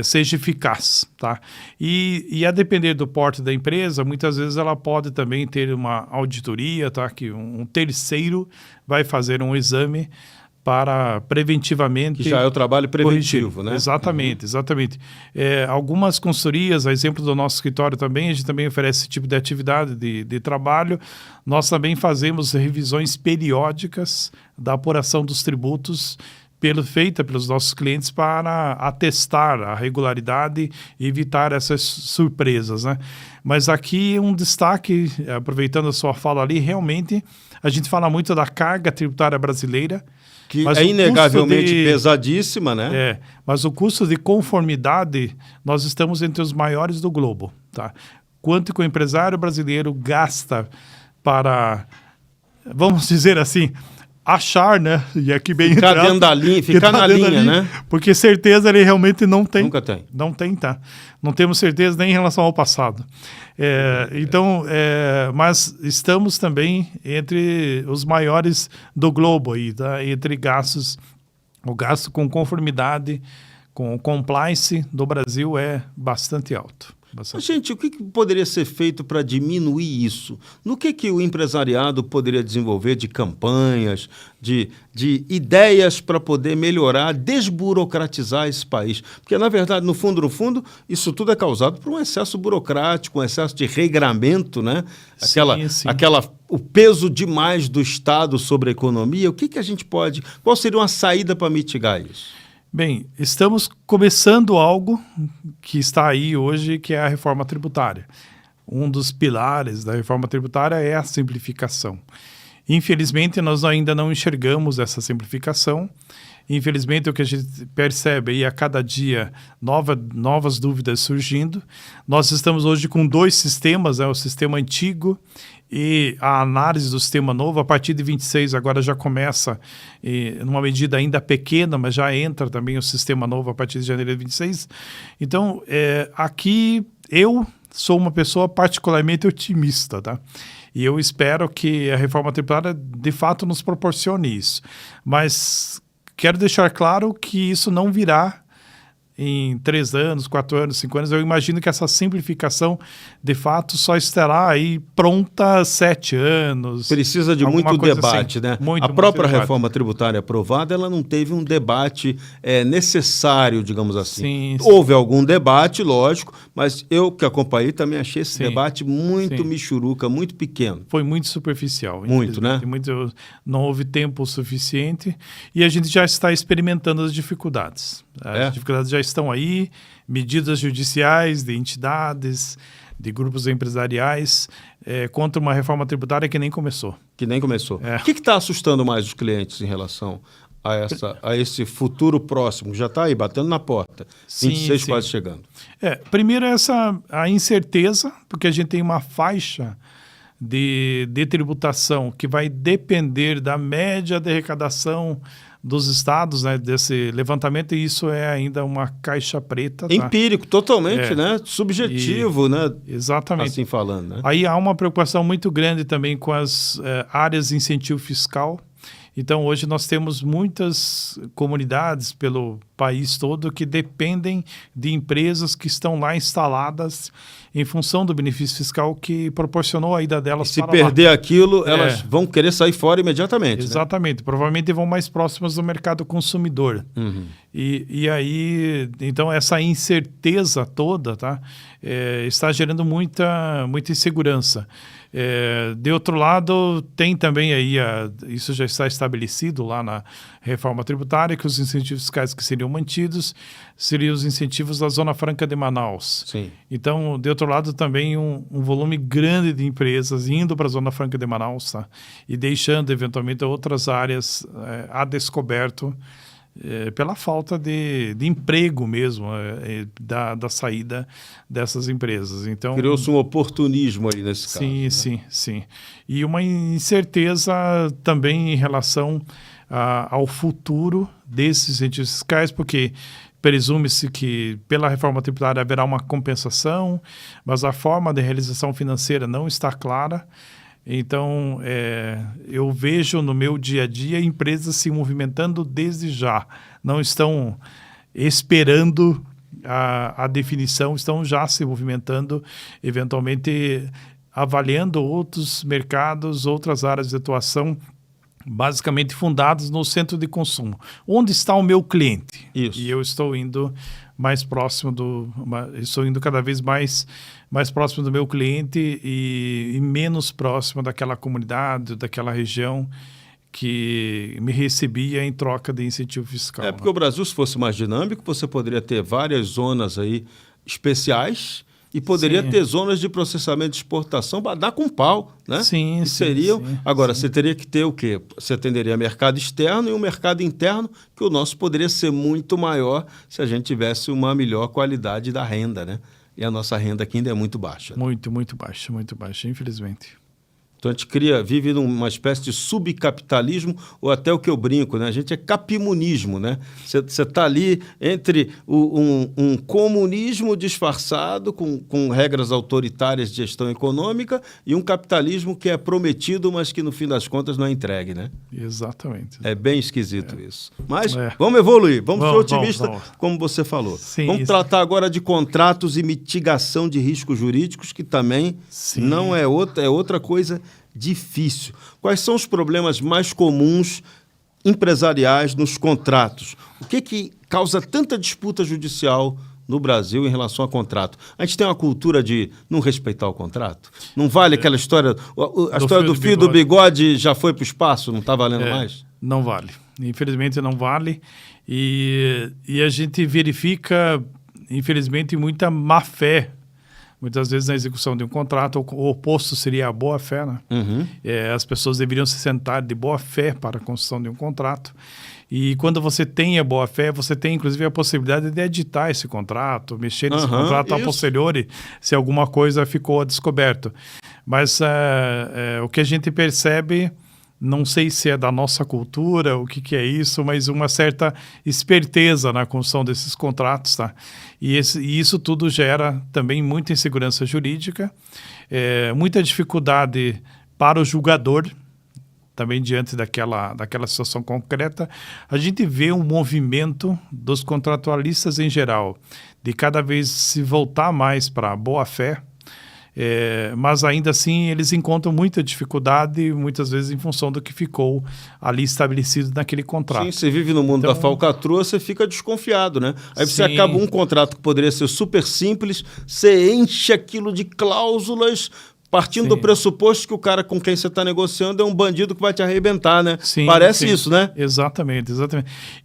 seja eficaz, tá? E a depender do porte da empresa, muitas vezes ela pode também ter uma auditoria, tá? Que um terceiro vai fazer um exame para preventivamente... Que já é o trabalho preventivo, né? Exatamente, exatamente. Algumas consultorias, a exemplo do nosso escritório também, a gente também oferece esse tipo de atividade de trabalho. Nós também fazemos revisões periódicas da apuração dos tributos feita pelos nossos clientes para atestar a regularidade e evitar essas surpresas, né? Mas aqui um destaque, aproveitando a sua fala ali, realmente a gente fala muito da carga tributária brasileira, que é inegavelmente pesadíssima, né? Mas o custo de conformidade, nós estamos entre os maiores do globo, tá? Quanto que o empresário brasileiro gasta para, vamos dizer assim, achar, né? E aqui bem ficar dentro da linha, ficar na linha, né? Porque certeza ele realmente não tem. Nunca tem. Não tem, tá? Não temos certeza nem em relação ao passado. Mas estamos também entre os maiores do globo aí, tá? Entre gastos, o gasto com conformidade, com compliance do Brasil é bastante alto. Gente, o que poderia ser feito para diminuir isso? No que o empresariado poderia desenvolver de campanhas, de ideias para poder melhorar, desburocratizar esse país? Porque, na verdade, no fundo, isso tudo é causado por um excesso burocrático, um excesso de regramento, né? O peso demais do Estado sobre a economia. O que a gente pode... Qual seria uma saída para mitigar isso? Bem, estamos começando algo que está aí hoje, que é a reforma tributária. Um dos pilares da reforma tributária é a simplificação. Infelizmente, nós ainda não enxergamos essa simplificação. Infelizmente, o que a gente percebe aí a cada dia, novas dúvidas surgindo. Nós estamos hoje com 2 sistemas, o sistema antigo e a análise do sistema novo. A partir de 26 agora já começa, numa medida ainda pequena, mas já entra também o sistema novo a partir de janeiro de 26. Então, aqui eu sou uma pessoa particularmente otimista, tá? E eu espero que a reforma tributária de fato nos proporcione isso. Mas quero deixar claro que isso não virá em 3 anos, 4 anos, 5 anos. Eu imagino que essa simplificação, de fato, só estará aí pronta 7 anos. Precisa de muito debate, assim, né? Muito própria debate. Reforma tributária aprovada, ela não teve um debate necessário, digamos assim. Sim, Houve algum debate, lógico, mas eu que acompanhei também achei esse debate muito michuruca, muito pequeno. Foi muito superficial. Muito, né? Não houve tempo suficiente e a gente já está experimentando as dificuldades. As dificuldades já estão aí, medidas judiciais de entidades, de grupos empresariais, contra uma reforma tributária que nem começou. O que está assustando mais os clientes em relação a esse futuro próximo, que já está aí batendo na porta, 26 quase chegando? Primeiro a incerteza, porque a gente tem uma faixa de tributação que vai depender da média de arrecadação dos estados, né, desse levantamento, e isso é ainda uma caixa preta. Tá? Empírico, totalmente, né? Subjetivo, né? Exatamente. Assim falando, né? Aí há uma preocupação muito grande também com as áreas de incentivo fiscal. Então, hoje nós temos muitas comunidades pelo país todo que dependem de empresas que estão lá instaladas em função do benefício fiscal que proporcionou a ida delas para lá. Se perder aquilo, elas vão querer sair fora imediatamente. Exatamente. Né? Provavelmente vão mais próximas do mercado consumidor. Uhum. E aí, então, essa incerteza toda, tá, está gerando muita insegurança. De outro lado, tem também aí, isso já está estabelecido lá na reforma tributária, que os incentivos fiscais que seriam mantidos seriam os incentivos da Zona Franca de Manaus. Sim. Então, de outro lado, também um volume grande de empresas indo para a Zona Franca de Manaus, tá? E deixando, eventualmente, outras áreas a descoberto pela falta de emprego mesmo, da saída dessas empresas. Então, criou-se um oportunismo aí nesse caso. Sim. E uma incerteza também em relação ao futuro desses incentivos fiscais, porque presume-se que pela reforma tributária haverá uma compensação, mas a forma de realização financeira não está clara. Então, eu vejo no meu dia a dia empresas se movimentando desde já. Não estão esperando a definição, estão já se movimentando, eventualmente avaliando outros mercados, outras áreas de atuação, basicamente fundados no centro de consumo. Onde está o meu cliente? Isso. E eu estou indo mais próximo estou indo cada vez mais próximo do meu cliente e menos próximo daquela comunidade, daquela região que me recebia em troca de incentivo fiscal. Porque o Brasil, se fosse mais dinâmico, você poderia ter várias zonas aí especiais e poderia ter zonas de processamento de exportação para dar com pau, né? Sim, que seriam. Agora, você teria que ter o quê? Você atenderia mercado externo e um mercado interno, que o nosso poderia ser muito maior se a gente tivesse uma melhor qualidade da renda, né? E a nossa renda aqui ainda é muito baixa. Né? Muito baixa, infelizmente. Então a gente vive numa espécie de subcapitalismo, ou até o que eu brinco, né? A gente é capimunismo, né? Você está ali entre um comunismo disfarçado com regras autoritárias de gestão econômica e um capitalismo que é prometido, mas que no fim das contas não é entregue, né? Exatamente. É bem esquisito isso. Mas vamos evoluir, vamos ser otimistas, como você falou. Vamos tratar agora de contratos e mitigação de riscos jurídicos, que também não é outra coisa difícil. Quais são os problemas mais comuns empresariais nos contratos? O que causa tanta disputa judicial no Brasil em relação a contrato? A gente tem uma cultura de não respeitar o contrato? Não vale aquela história... A história do fio do bigode já foi para o espaço? Não está valendo mais? Não vale. Infelizmente não vale. E a gente verifica, infelizmente, muita má-fé Muitas vezes na execução de um contrato, o oposto seria a boa-fé, né? As pessoas deveriam se sentar de boa-fé para a construção de um contrato. E quando você tem a boa-fé, você tem inclusive a possibilidade de editar esse contrato, mexer nesse contrato a posteriori, se alguma coisa ficou a descoberto. Mas o que a gente percebe, não sei se é da nossa cultura, o que é isso, mas uma certa esperteza na construção desses contratos, tá? E isso tudo gera também muita insegurança jurídica, muita dificuldade para o julgador, também diante daquela situação concreta. A gente vê um movimento dos contratualistas em geral, de cada vez se voltar mais para a boa-fé, mas ainda assim eles encontram muita dificuldade, muitas vezes em função do que ficou ali estabelecido naquele contrato. Sim, você vive no mundo da falcatrua, você fica desconfiado, né? Aí você acaba um contrato que poderia ser super simples, você enche aquilo de cláusulas, partindo do pressuposto que o cara com quem você está negociando é um bandido que vai te arrebentar, né? Parece isso, né? Exatamente.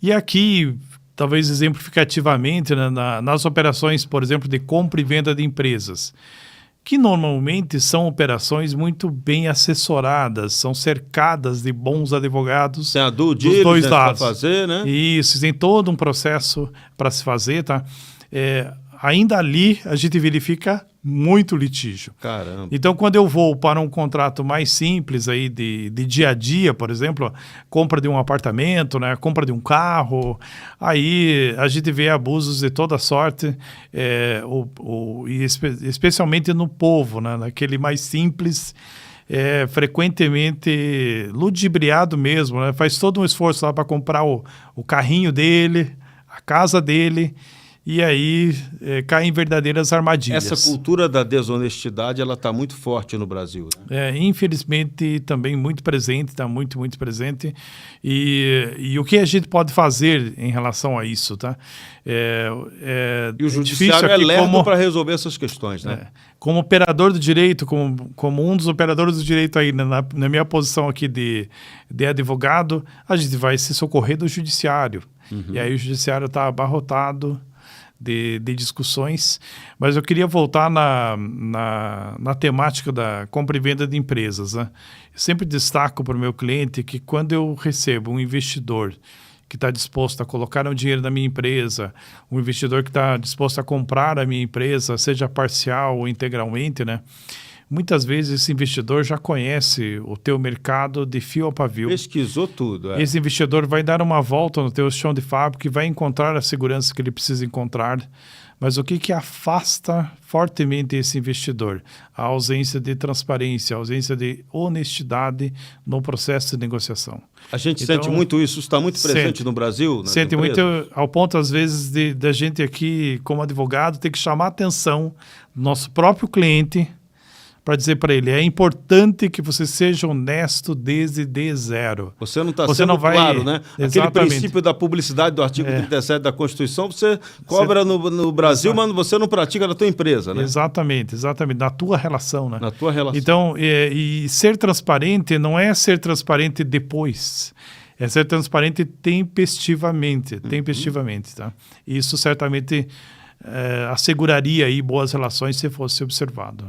E aqui, talvez exemplificativamente, né, nas operações, por exemplo, de compra e venda de empresas, que normalmente são operações muito bem assessoradas, são cercadas de bons advogados tem a dos dois lados. Para fazer, né? Isso, tem todo um processo para se fazer, tá? Ainda ali a gente verifica muito litígio. Caramba. Então, quando eu vou para um contrato mais simples aí de dia a dia, por exemplo, compra de um apartamento, né, compra de um carro, aí a gente vê abusos de toda sorte, especialmente no povo, né, naquele mais simples, frequentemente ludibriado mesmo, né, faz todo um esforço lá para comprar o carrinho dele, a casa dele, e aí caem em verdadeiras armadilhas. Essa cultura da desonestidade, ela está muito forte no Brasil, né? Infelizmente, também muito presente, está muito, muito presente. E o que a gente pode fazer em relação a isso, tá? E o judiciário é lerdo para resolver essas questões, né? Como operador do direito, como um dos operadores do direito aí, na minha posição aqui de advogado, a gente vai se socorrer do judiciário. E aí o judiciário está abarrotado de discussões, mas eu queria voltar na temática da compra e venda de empresas, né? Eu sempre destaco para o meu cliente que quando eu recebo um investidor que está disposto a colocar um dinheiro na minha empresa, um investidor que está disposto a comprar a minha empresa, seja parcial ou integralmente, né? Muitas vezes esse investidor já conhece o teu mercado de fio a pavio. Pesquisou tudo. Esse investidor vai dar uma volta no teu chão de fábrica e vai encontrar a segurança que ele precisa encontrar. Mas o que afasta fortemente esse investidor? A ausência de transparência, a ausência de honestidade no processo de negociação. A gente sente muito isso está muito presente no Brasil? Sente muito, ao ponto, às vezes, da gente aqui, como advogado, ter que chamar a atenção do nosso próprio cliente para dizer para ele, é importante que você seja honesto desde D0. Você não está sendo claro, né? Exatamente. Aquele princípio da publicidade do artigo 37 da Constituição, você cobra no Brasil, mas você não pratica na tua empresa, né? Exatamente, na tua relação, né? Na tua relação. Então, e ser transparente não é ser transparente depois, é ser transparente tempestivamente, tá? Isso certamente asseguraria aí boas relações se fosse observado.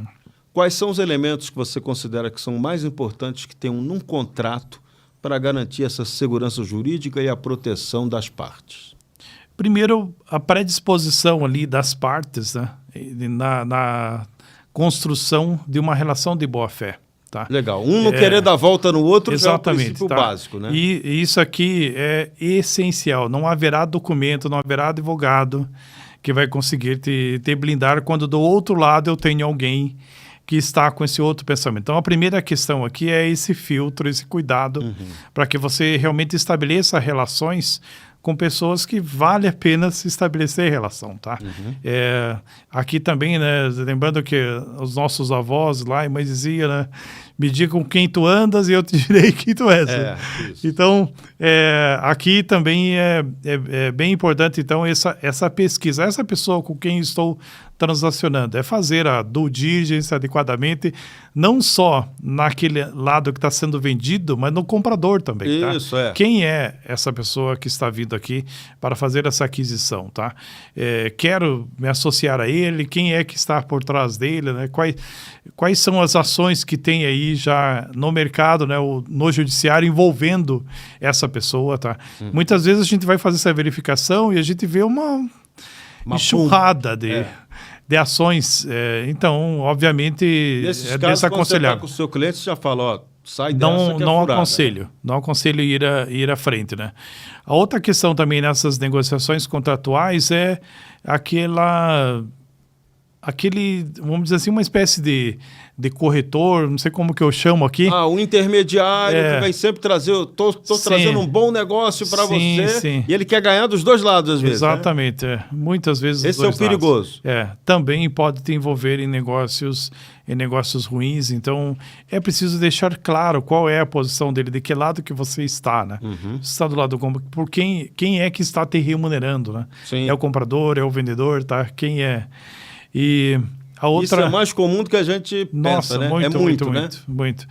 Quais são os elementos que você considera que são mais importantes que tenham num contrato para garantir essa segurança jurídica e a proteção das partes? Primeiro, a predisposição ali das partes, né, na construção de uma relação de boa-fé. Tá? Legal. Um não querer dar volta no outro já é o princípio tá? básico, né? E isso aqui é essencial. Não haverá documento, não haverá advogado que vai conseguir te blindar quando do outro lado eu tenho alguém que está com esse outro pensamento. Então, a primeira questão aqui é esse filtro, esse cuidado, para que você realmente estabeleça relações com pessoas que vale a pena se estabelecer relação, tá? Aqui também, né, lembrando que os nossos avós lá, e mães diziam, né, me diga com quem tu andas e eu te direi quem tu és. Isso. Então, aqui também é bem importante, então, essa pesquisa. Essa pessoa com quem estou transacionando é fazer a due diligence adequadamente, não só naquele lado que está sendo vendido, mas no comprador também. Isso, tá? Quem é essa pessoa que está vindo aqui para fazer essa aquisição? Tá? Quero me associar a ele, quem é que está por trás dele, né? Quais são as ações que tem aí já no mercado, né, no judiciário, envolvendo essa pessoa. Tá? Muitas vezes a gente vai fazer essa verificação e a gente vê uma enxurrada de ações. Então, obviamente, nesses casos, desaconselhável. Quando você está com o seu cliente, você já fala, ó, sai dessa que é furada, aconselho. Né? Não aconselho ir à frente. Né? A outra questão também nessas negociações contratuais é aquele, vamos dizer assim, uma espécie de corretor, não sei como que eu chamo aqui. Um intermediário que vai sempre trazer, estou trazendo um bom negócio para você, sim. E ele quer ganhar dos dois lados, às vezes. Exatamente, muitas vezes esse é o perigoso. Também pode te envolver em negócios ruins, então é preciso deixar claro qual é a posição dele, de que lado que você está, né? Você está do lado do por quem é que está te remunerando, né? Sim. É o comprador, é o vendedor, tá? Quem é? E a outra... Isso é mais comum do que a gente pensa, né? Muito.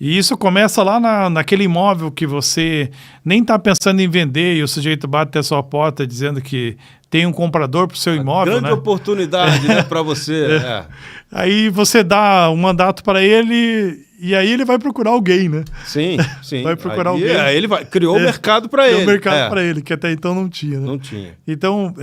E isso começa lá naquele imóvel que você nem está pensando em vender e o sujeito bate a sua porta dizendo que tem um comprador para o seu imóvel. Grande oportunidade, né, para você. Aí você dá um mandato para ele e aí ele vai procurar alguém, né? Sim. Vai procurar alguém. Aí ele criou o mercado para ele. Criou o mercado para ele, que até então não tinha. Né? Não tinha. Então,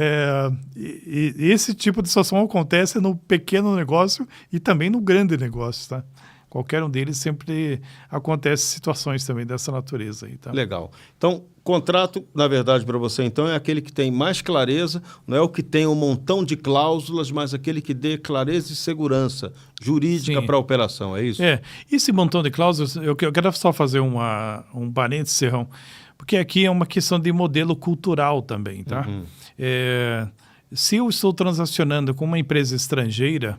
esse tipo de situação acontece no pequeno negócio e também no grande negócio, tá? Qualquer um deles sempre acontece situações também dessa natureza aí, tá? Legal. Então, contrato, na verdade, para você, então, é aquele que tem mais clareza, não é o que tem um montão de cláusulas, mas aquele que dê clareza e segurança jurídica para a operação, é isso? Esse montão de cláusulas, eu quero só fazer um parênteses, Serrão, porque aqui é uma questão de modelo cultural também, tá? Se eu estou transacionando com uma empresa estrangeira,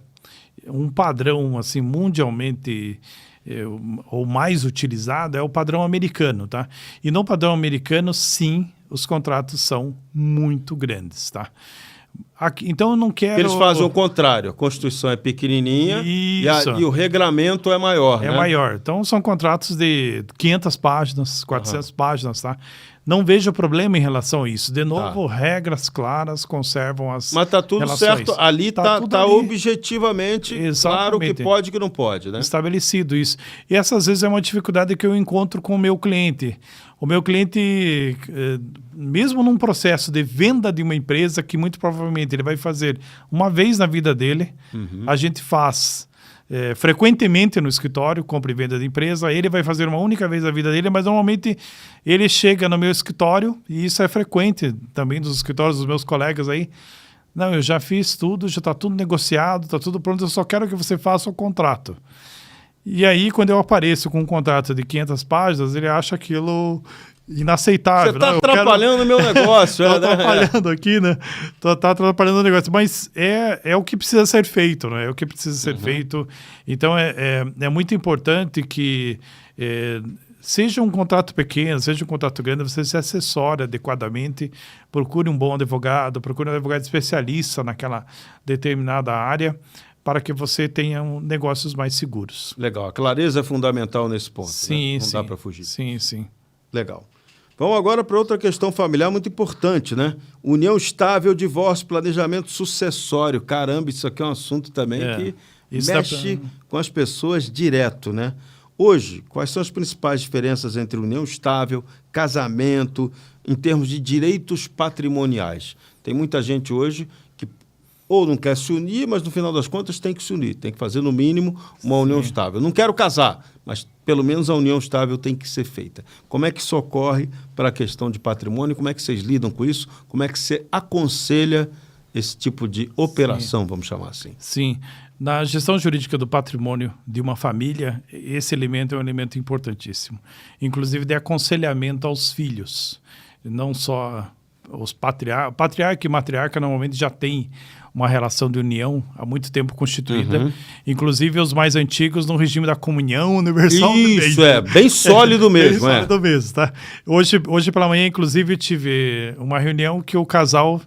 um padrão assim mundialmente ou mais utilizado é o padrão americano, tá? E no padrão americano, sim, os contratos são muito grandes, tá? Aqui, então eu não quero... Eles fazem o contrário, a Constituição é pequenininha e o regramento é maior, né? É maior. Então são contratos de 500 páginas, 400 páginas, tá? Não vejo problema em relação a isso. De novo, regras claras conservam as Mas está tudo relações. Certo, ali está objetivamente claro o que pode e que não pode, né? Estabelecido isso. E essa, às vezes, é uma dificuldade que eu encontro com o meu cliente. O meu cliente, mesmo num processo de venda de uma empresa, que muito provavelmente ele vai fazer uma vez na vida dele, a gente faz... frequentemente no escritório, compra e venda de empresa, ele vai fazer uma única vez na vida dele, mas normalmente ele chega no meu escritório, e isso é frequente também dos escritórios dos meus colegas aí. Não, eu já fiz tudo, já está tudo negociado, está tudo pronto, eu só quero que você faça o contrato. E aí, quando eu apareço com um contrato de 500 páginas, ele acha aquilo inaceitável. Você está atrapalhando o meu negócio. Estou atrapalhando aqui, né? Está atrapalhando o negócio. Mas é o que precisa ser feito, né? É o que precisa ser feito. Então, é muito importante que seja um contrato pequeno, seja um contrato grande, você se assessore adequadamente, procure um bom advogado, procure um advogado especialista naquela determinada área, para que você tenha negócios mais seguros. Legal. A clareza é fundamental nesse ponto. Sim, né? sim. Não dá para fugir. Sim. Legal. Vamos agora para outra questão familiar muito importante, né? União estável, divórcio, planejamento sucessório. Caramba, isso aqui é um assunto também que mexe com as pessoas direto, né? Hoje, quais são as principais diferenças entre união estável, casamento, em termos de direitos patrimoniais? Tem muita gente hoje que ou não quer se unir, mas no final das contas tem que se unir, tem que fazer no mínimo uma união estável. Não quero casar, mas pelo menos a união estável tem que ser feita. Como é que isso ocorre para a questão de patrimônio? Como é que vocês lidam com isso? Como é que você aconselha esse tipo de operação, vamos chamar assim? Sim. Na gestão jurídica do patrimônio de uma família, esse elemento é um elemento importantíssimo. Inclusive de aconselhamento aos filhos. Não só Os patriarca e matriarca normalmente já têm uma relação de união há muito tempo constituída, inclusive os mais antigos no regime da comunhão universal. Isso, bem sólido mesmo. Bem sólido mesmo, tá? Hoje pela manhã, inclusive, eu tive uma reunião que o casal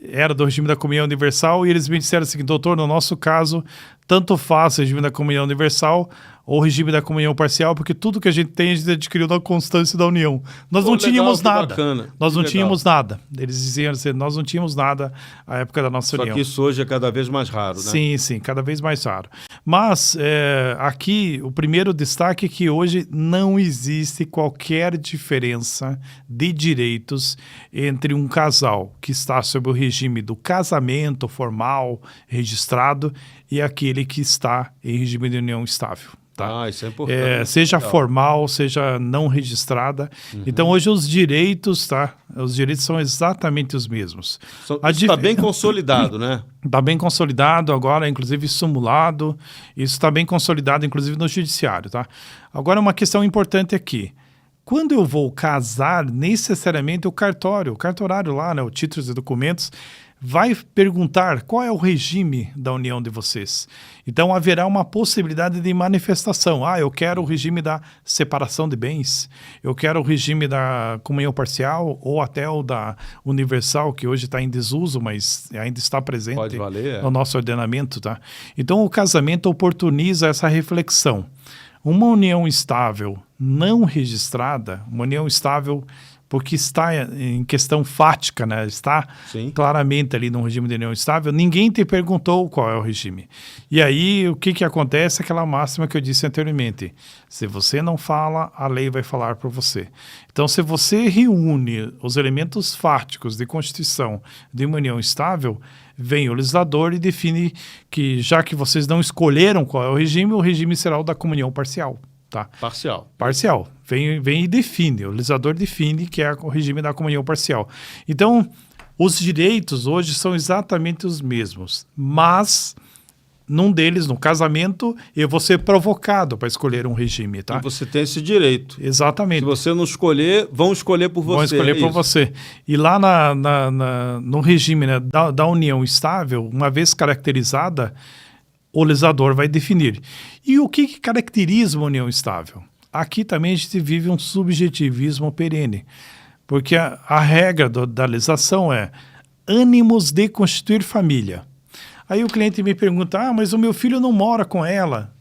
era do regime da comunhão universal e eles me disseram assim, doutor, no nosso caso, tanto faz o regime da comunhão universal ou o regime da comunhão parcial, porque tudo que a gente tem, a gente adquiriu na constância da união. Nós não tínhamos nada. Bacana. Nós não tínhamos nada. Eles diziam assim, nós não tínhamos nada à época da nossa união. Só que isso hoje é cada vez mais raro, né? Sim, sim, cada vez mais raro. Mas aqui, o primeiro destaque é que hoje não existe qualquer diferença de direitos entre um casal que está sob o regime do casamento formal, registrado, e aquele que está em regime de união estável. Tá? Isso é importante. Seja formal, seja não registrada. Então, hoje os direitos, tá? Os direitos são exatamente os mesmos. Está bem consolidado, né? Está bem consolidado agora, inclusive simulado. Isso está bem consolidado, inclusive no judiciário, tá? Agora, uma questão importante aqui. Quando eu vou casar, necessariamente o cartorário lá, né? O título e documentos, vai perguntar qual é o regime da união de vocês. Então, haverá uma possibilidade de manifestação. Eu quero o regime da separação de bens, eu quero o regime da comunhão parcial ou até o da universal, que hoje está em desuso, mas ainda está presente no nosso ordenamento. Tá? Então, o casamento oportuniza essa reflexão. Uma união estável não registrada, uma união estável porque está em questão fática, né? Está claramente ali no regime de união estável, ninguém te perguntou qual é o regime. E aí, o que acontece? Aquela máxima que eu disse anteriormente. Se você não fala, a lei vai falar por você. Então, se você reúne os elementos fáticos de constituição de uma união estável, vem o legislador e define que, já que vocês não escolheram qual é o regime será o da comunhão parcial. Tá? Parcial. Vem e define. O legislador define que é o regime da comunhão parcial. Então, os direitos hoje são exatamente os mesmos. Mas, num deles, no casamento, eu vou ser provocado para escolher um regime. Tá? E você tem esse direito. Exatamente. Se você não escolher, vão escolher por você. Vão escolher por você. E lá no regime, né, da união estável, uma vez caracterizada, o legislador vai definir. E o que caracteriza uma união estável? Aqui também a gente vive um subjetivismo perene, porque a regra da legislação é ânimos de constituir família. Aí o cliente me pergunta, mas o meu filho não mora com ela.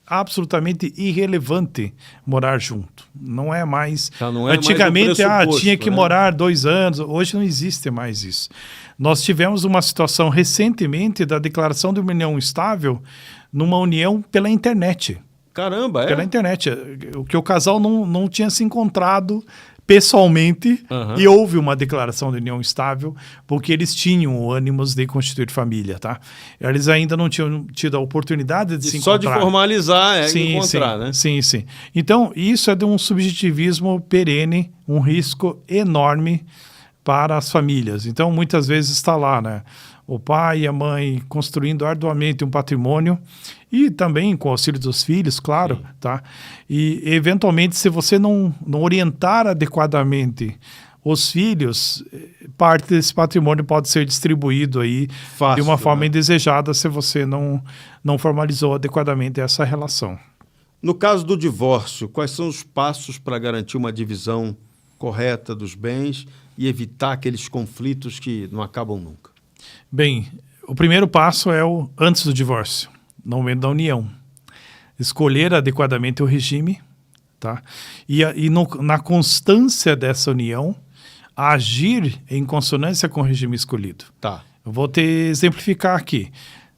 Absolutamente irrelevante morar junto. Não é mais... Antigamente, tinha que morar 2 anos. Hoje não existe mais isso. Nós tivemos uma situação recentemente da declaração de uma união estável numa união pela internet. Caramba, Pela internet. O casal não tinha se encontrado pessoalmente e houve uma declaração de união estável porque eles tinham o ânimos de constituir família, tá? Eles ainda não tinham tido a oportunidade de se encontrar. Só de formalizar encontrar, né? Sim. Então, isso é de um subjetivismo perene, um risco enorme para as famílias. Então, muitas vezes está lá, né? O pai e a mãe construindo arduamente um patrimônio e também com o auxílio dos filhos, claro, tá? E, eventualmente, se você não orientar adequadamente os filhos, parte desse patrimônio pode ser distribuído aí de uma forma indesejada se você não formalizou adequadamente essa relação. No caso do divórcio, quais são os passos para garantir uma divisão correta dos bens e evitar aqueles conflitos que não acabam nunca? Bem, o primeiro passo é antes do divórcio, no momento da união. Escolher adequadamente o regime, tá? E na constância dessa união, agir em consonância com o regime escolhido. Tá. Eu vou exemplificar aqui.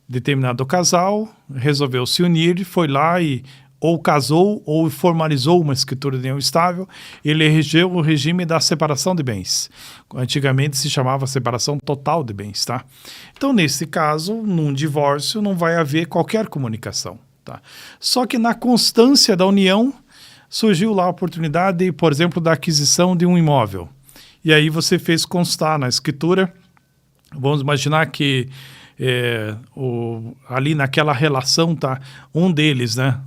Determinado casal resolveu se unir, foi lá e ou casou ou formalizou uma escritura de união estável, ele elegeu o regime da separação de bens. Antigamente se chamava separação total de bens, tá? Então, nesse caso, num divórcio, não vai haver qualquer comunicação, tá? Só que na constância da união, surgiu lá a oportunidade, por exemplo, da aquisição de um imóvel. E aí você fez constar na escritura, vamos imaginar que ali naquela relação, tá? Um deles, né,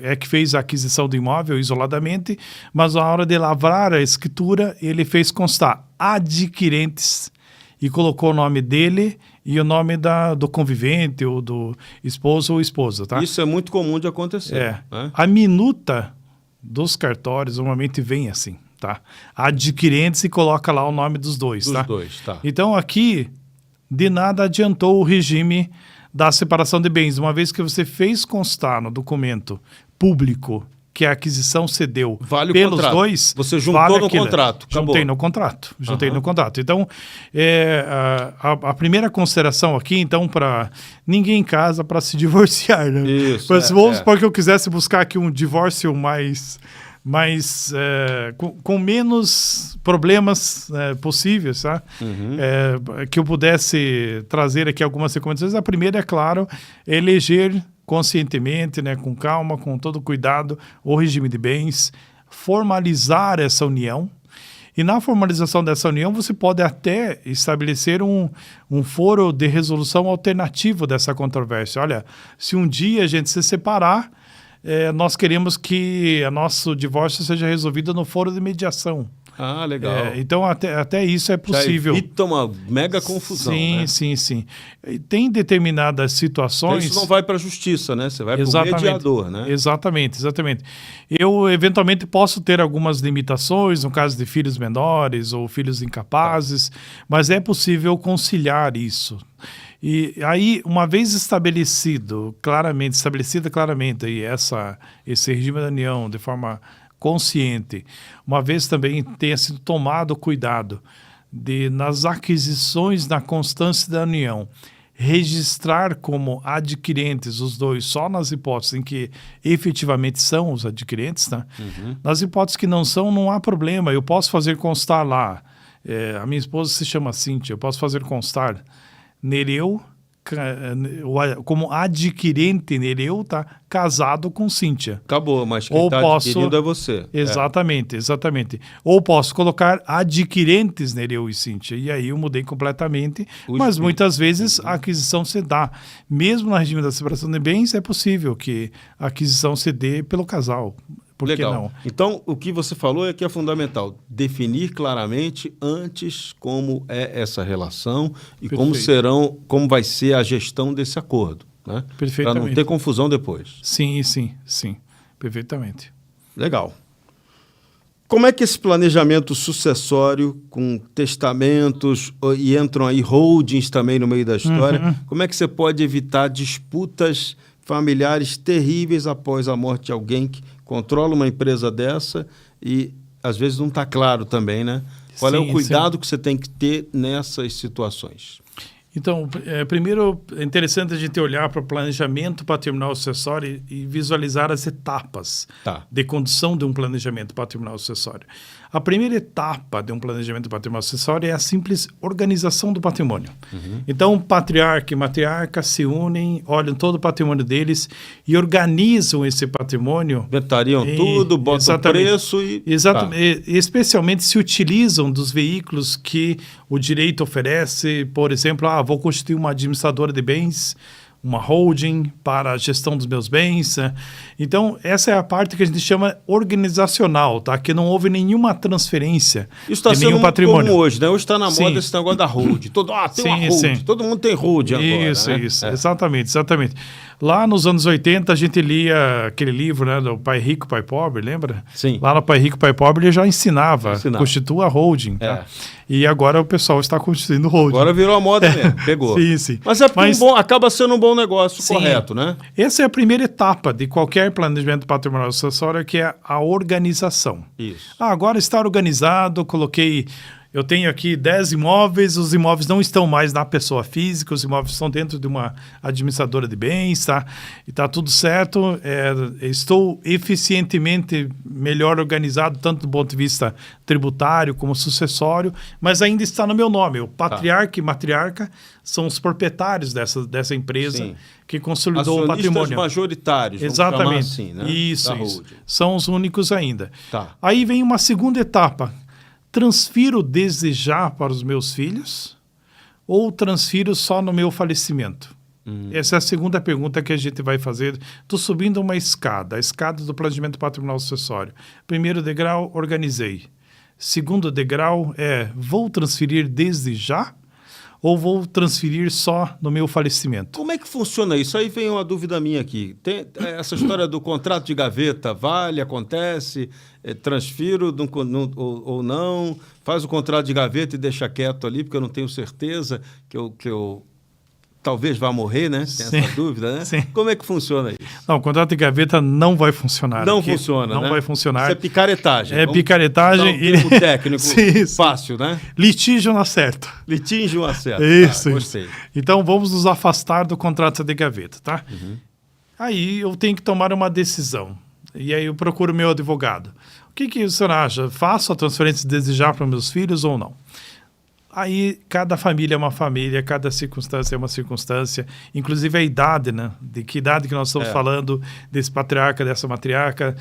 é que fez a aquisição do imóvel isoladamente, mas na hora de lavrar a escritura, ele fez constar: adquirentes e colocou o nome dele e o nome do convivente ou do esposo ou esposa, tá? Isso é muito comum de acontecer. Né? A minuta dos cartórios normalmente vem assim, tá? Adquirentes e coloca lá o nome dos dois, Dos tá? dois, tá. Então aqui, de nada adiantou o regime da separação de bens, uma vez que você fez constar no documento público que a aquisição se deu Vale o pelos contrato. dois. Você juntou vale no aquilo. contrato. Acabou. Juntei no contrato. Então, a primeira consideração aqui, então, para ninguém casa para se divorciar, né? Isso, Vamos supor que eu quisesse buscar aqui um divórcio com menos problemas possíveis, tá? Que eu pudesse trazer aqui algumas recomendações. A primeira, é claro, eleger conscientemente, né, com calma, com todo cuidado, o regime de bens, formalizar essa união. E na formalização dessa união, você pode até estabelecer um foro de resolução alternativo dessa controvérsia. Olha, se um dia a gente se separar, nós queremos que o nosso divórcio seja resolvido no foro de mediação. Ah, legal. Então, até isso é possível. Já evita uma mega confusão, né? Sim. Tem determinadas situações... Então, isso não vai para a justiça, né? Você vai para o mediador, né? Exatamente. Eu, eventualmente, posso ter algumas limitações no caso de filhos menores ou filhos incapazes, mas é possível conciliar isso. E aí, uma vez estabelecida claramente aí esse regime da união de forma consciente, uma vez também tenha sido tomado cuidado de, nas aquisições na constância da união, registrar como adquirentes os dois só nas hipóteses em que efetivamente são os adquirentes, né? Nas hipóteses que não são, não há problema, eu posso fazer constar lá, a minha esposa se chama Cíntia, eu posso fazer constar Nereu, como adquirente Nereu, tá casado com Cíntia. Acabou, mas quem está adquirindo é você. Exatamente. Ou posso colocar adquirentes Nereu e Cíntia. E aí eu mudei completamente. Mas muitas vezes a aquisição se dá. Mesmo no regime da separação de bens, é possível que a aquisição se dê pelo casal. Por Legal. que não? Então, o que você falou é que é fundamental definir claramente antes como é essa relação e como vai ser a gestão desse acordo, né? Para não ter confusão depois. Sim. Perfeitamente. Legal. Como é que esse planejamento sucessório com testamentos e entram aí holdings também no meio da história, como é que você pode evitar disputas familiares terríveis após a morte de alguém que controla uma empresa dessa e às vezes não está claro também, né? Qual é o cuidado que você tem que ter nessas situações? Então, primeiro é interessante a gente olhar para o planejamento patrimonial sucessório e visualizar as etapas de condução de um planejamento patrimonial sucessório. A primeira etapa de um planejamento patrimonial sucessório é a simples organização do patrimônio. Então, patriarca e matriarca se unem, olham todo o patrimônio deles e organizam esse patrimônio. Inventariam tudo, botam o preço e... Exatamente. Especialmente se utilizam dos veículos que o direito oferece. Por exemplo, vou constituir uma administradora de bens, uma holding para a gestão dos meus bens. Então, essa é a parte que a gente chama organizacional, tá? Que não houve nenhuma transferência de nenhum patrimônio. Comum hoje, né? Hoje está na moda esse negócio da holding. Tem uma holding. Todo mundo tem holding agora. Isso. Exatamente. Lá nos anos 80, a gente lia aquele livro, né, do Pai Rico, Pai Pobre, lembra? Sim. Lá no Pai Rico, Pai Pobre, ele já ensinava. Constitua a holding. Tá? E agora o pessoal está constituindo holding. Agora virou a moda mesmo, pegou. Sim. Mas acaba sendo um bom negócio, correto, né? Essa é a primeira etapa de qualquer planejamento patrimonial sucessório, que é a organização. Isso. Agora está organizado, eu tenho aqui 10 imóveis, os imóveis não estão mais na pessoa física, os imóveis estão dentro de uma administradora de bens, tá? E está tudo certo, estou eficientemente melhor organizado, tanto do ponto de vista tributário como sucessório, mas ainda está no meu nome. O patriarca e matriarca são os proprietários dessa empresa que consolidou o patrimônio. Acionistas majoritários, exatamente. Assim, né? Isso. São os únicos ainda. Tá. Aí vem uma segunda etapa. Transfiro desde já para os meus filhos ou transfiro só no meu falecimento? Essa é a segunda pergunta que a gente vai fazer. Estou subindo uma escada, a escada do planejamento patrimonial sucessório. Primeiro degrau, organizei. Segundo degrau é, vou transferir desde já ou vou transferir só no meu falecimento? Como é que funciona isso? Aí vem uma dúvida minha aqui. Tem essa história do contrato de gaveta, vale, acontece, transfiro ou não, faz o contrato de gaveta e deixa quieto ali, porque eu não tenho certeza que eu talvez vá morrer, né? Tem essa dúvida, né? Sim. Como é que funciona isso? Não, o contrato de gaveta não vai funcionar. Não funciona, Não né? vai funcionar. Isso é picaretagem. É picaretagem. Um termo técnico Sim. fácil, né? Litígio não acerta. Litígio acerta. Isso, gostei. Então, vamos nos afastar do contrato de gaveta, tá? Aí eu tenho que tomar uma decisão. E aí eu procuro meu advogado. O que o senhor acha? Faço a transferência desde já para meus filhos ou não? Aí, cada família é uma família, cada circunstância é uma circunstância, inclusive a idade, né? De que idade que nós estamos falando, desse patriarca, dessa matriarca,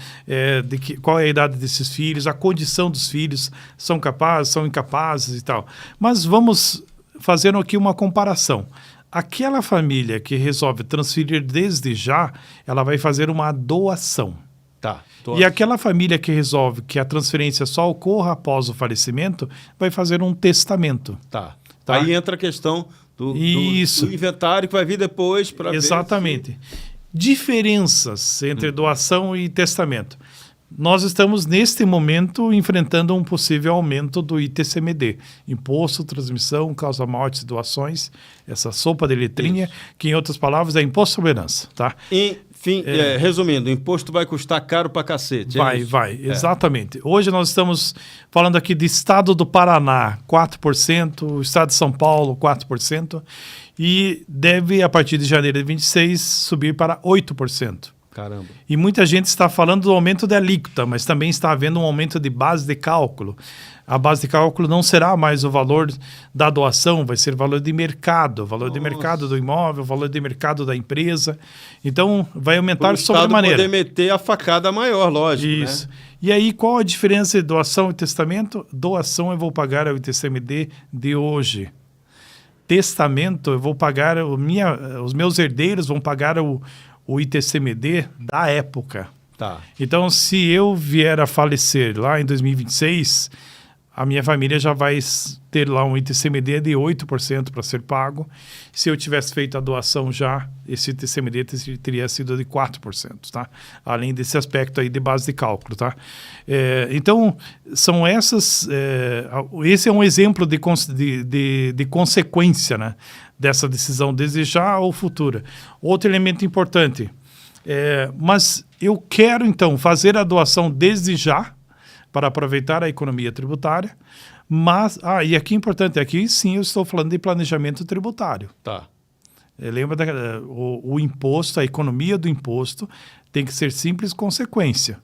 qual é a idade desses filhos, a condição dos filhos, são capazes, são incapazes e tal. Mas vamos fazer aqui uma comparação. Aquela família que resolve transferir desde já, ela vai fazer uma doação. Tá. E aquela família que resolve que a transferência só ocorra após o falecimento, vai fazer um testamento. Tá. Tá? Aí entra a questão do inventário que vai vir depois para ver. Exatamente. Diferenças entre doação e testamento. Nós estamos, neste momento, enfrentando um possível aumento do ITCMD. Imposto, transmissão, causa-mortes e doações. Essa sopa de letrinha, que, em outras palavras, é imposto sobre herança. Tá? Enfim, resumindo, o imposto vai custar caro pra cacete. Vai, exatamente. Hoje nós estamos falando aqui do estado do Paraná, 4%, o estado de São Paulo, 4%, e deve, a partir de janeiro de 26, subir para 8%. Caramba. E muita gente está falando do aumento da alíquota, mas também está havendo um aumento de base de cálculo. A base de cálculo não será mais o valor da doação, vai ser o valor de mercado, o valor de mercado do imóvel, o valor de mercado da empresa. Então, vai aumentar sobremaneira. Para poder meter a facada maior, lógico. Isso. Né? E aí, qual a diferença de doação e testamento? Doação eu vou pagar o ITCMD de hoje. Testamento eu vou pagar, os meus herdeiros vão pagar o ITCMD da época. Tá. Então, se eu vier a falecer lá em 2026, a minha família já vai ter lá um ITCMD de 8% para ser pago. Se eu tivesse feito a doação já, esse ITCMD teria sido de 4%, tá? Além desse aspecto aí de base de cálculo, tá? Então, são essas... esse é um exemplo de consequência, né? Dessa decisão desde já ou futura. Outro elemento importante, mas eu quero, então, fazer a doação desde já, para aproveitar a economia tributária, mas, e aqui é importante, aqui sim eu estou falando de planejamento tributário. Tá. Lembra o imposto, a economia do imposto tem que ser simples consequência.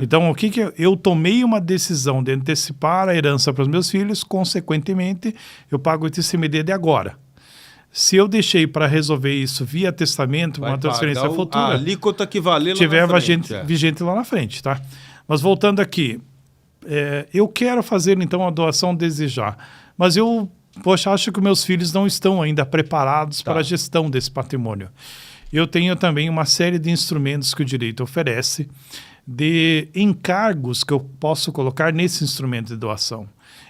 Então, o que eu tomei uma decisão de antecipar a herança para os meus filhos, consequentemente, eu pago o ITCMD de agora. Se eu deixei para resolver isso via testamento, uma transferência futura, a alíquota que valer lá tiver na frente, vigente lá na frente, tá? Mas voltando aqui, eu quero fazer então a doação desde já, mas eu acho que meus filhos não estão ainda preparados para a gestão desse patrimônio. Eu tenho também uma série de instrumentos que o direito oferece, de encargos que eu posso colocar nesse instrumento de doação.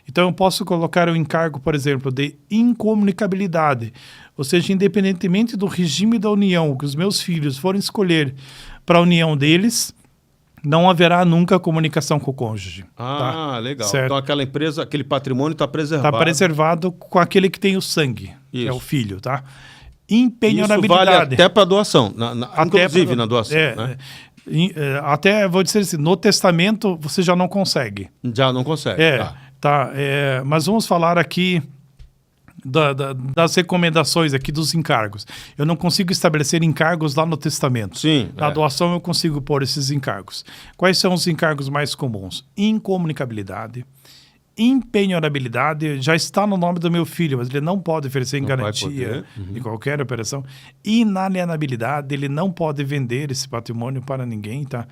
Então, eu posso colocar o encargo, por exemplo, de incomunicabilidade, ou seja, independentemente do regime da união que os meus filhos forem escolher para a união deles, não haverá nunca comunicação com o cônjuge. Legal. Certo? Então, aquela empresa, aquele patrimônio está preservado. Está preservado com aquele que tem o sangue, que é o filho, tá? Empenhorabilidade. Isso vale até para doação, inclusive na doação, né? Até, vou dizer assim, no testamento você já não consegue. Já não consegue, mas vamos falar aqui das recomendações aqui dos encargos. Eu não consigo estabelecer encargos lá no testamento. Sim. Na doação eu consigo pôr esses encargos. Quais são os encargos mais comuns? Incomunicabilidade, empenhorabilidade, já está no nome do meu filho, mas ele não pode oferecer em garantia de qualquer operação. Inalienabilidade, ele não pode vender esse patrimônio para ninguém, tá?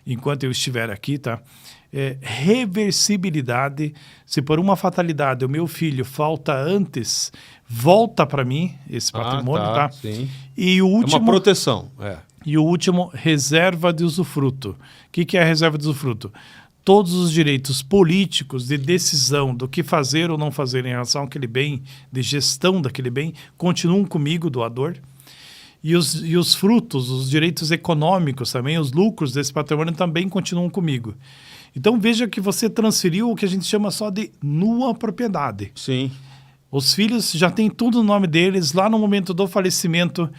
Enquanto eu estiver aqui, tá? Reversibilidade, se por uma fatalidade o meu filho falta antes, volta para mim esse patrimônio, tá? Sim. E o último, é uma proteção. E o último, reserva de usufruto. O que é a reserva de usufruto? todos os direitos políticos de decisão do que fazer ou não fazer em relação àquele bem, de gestão daquele bem, continuam comigo, doador. E os frutos, os direitos econômicos também, os lucros desse patrimônio também continuam comigo. Então veja que você transferiu o que a gente chama só de nua propriedade. Sim. Os filhos já têm tudo no nome deles, lá no momento do falecimento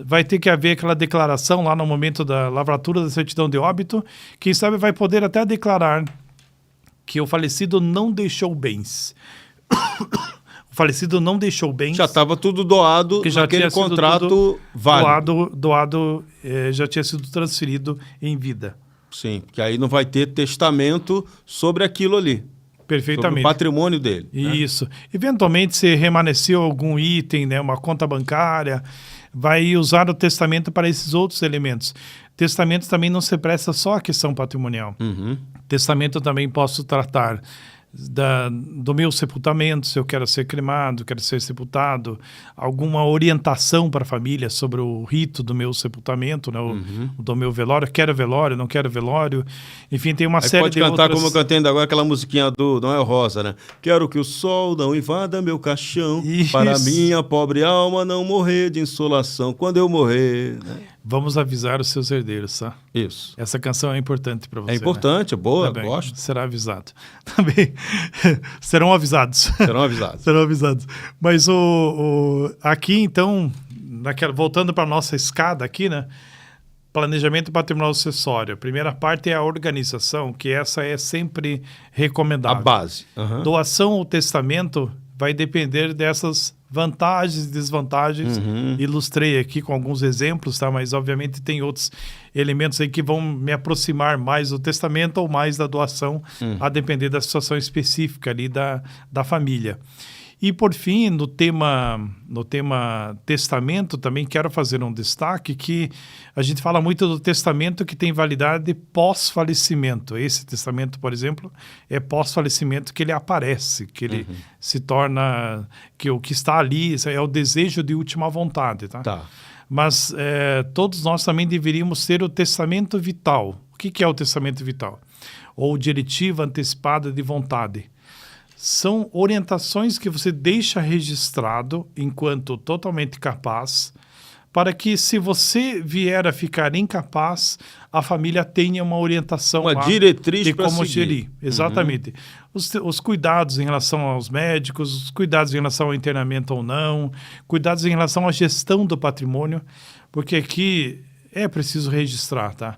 vai ter que haver aquela declaração lá no momento da lavratura da certidão de óbito, quem sabe vai poder até declarar que o falecido não deixou bens. O falecido não deixou bens. Já estava tudo doado, que já naquele tinha contrato válido. Doado, já tinha sido transferido em vida. Sim, porque aí não vai ter testamento sobre aquilo ali. Perfeitamente. Sobre o patrimônio dele. Isso. Né? Eventualmente, se remanesceu algum item, né, uma conta bancária, vai usar o testamento para esses outros elementos. Testamento também não se presta só à questão patrimonial. Uhum. Testamento também posso tratar do meu sepultamento, se eu quero ser cremado, quero ser sepultado, alguma orientação para a família sobre o rito do meu sepultamento, né, do meu velório, quero velório, não quero velório, enfim, tem uma aí série pode de cantar outras... como eu cantei ainda agora, aquela musiquinha do Noel Rosa, né? Quero que o sol não invada meu caixão, Isso. para minha pobre alma não morrer de insolação quando eu morrer, né? Vamos avisar os seus herdeiros, tá? Isso. Essa canção é importante para você. É importante, né? é boa, Tá bem, gosto. será avisado. Também serão avisados. Serão avisados. Serão avisados. Mas aqui, então, voltando para a nossa escada aqui, né? Planejamento patrimonial sucessório. A primeira parte é a organização, que essa é sempre recomendável. A base. Uhum. Doação ou testamento vai depender dessas vantagens e desvantagens. Ilustrei aqui com alguns exemplos, tá? Mas obviamente tem outros elementos aí que vão me aproximar mais do testamento ou mais da doação, a depender da situação específica ali da família. E por fim, no tema testamento, também quero fazer um destaque que a gente fala muito do testamento que tem validade pós-falecimento. Esse testamento, por exemplo, é pós-falecimento que ele aparece, que ele se torna, que o que está ali é o desejo de última vontade. Tá? Mas todos nós também deveríamos ter o testamento vital. O que é o testamento vital? Ou diretiva antecipada de vontade. São orientações que você deixa registrado enquanto totalmente capaz, para que se você vier a ficar incapaz, a família tenha uma orientação uma diretriz de para como seguir. gerir. Exatamente. Os cuidados em relação aos médicos, os cuidados em relação ao internamento ou não, cuidados em relação à gestão do patrimônio, porque aqui é preciso registrar, tá?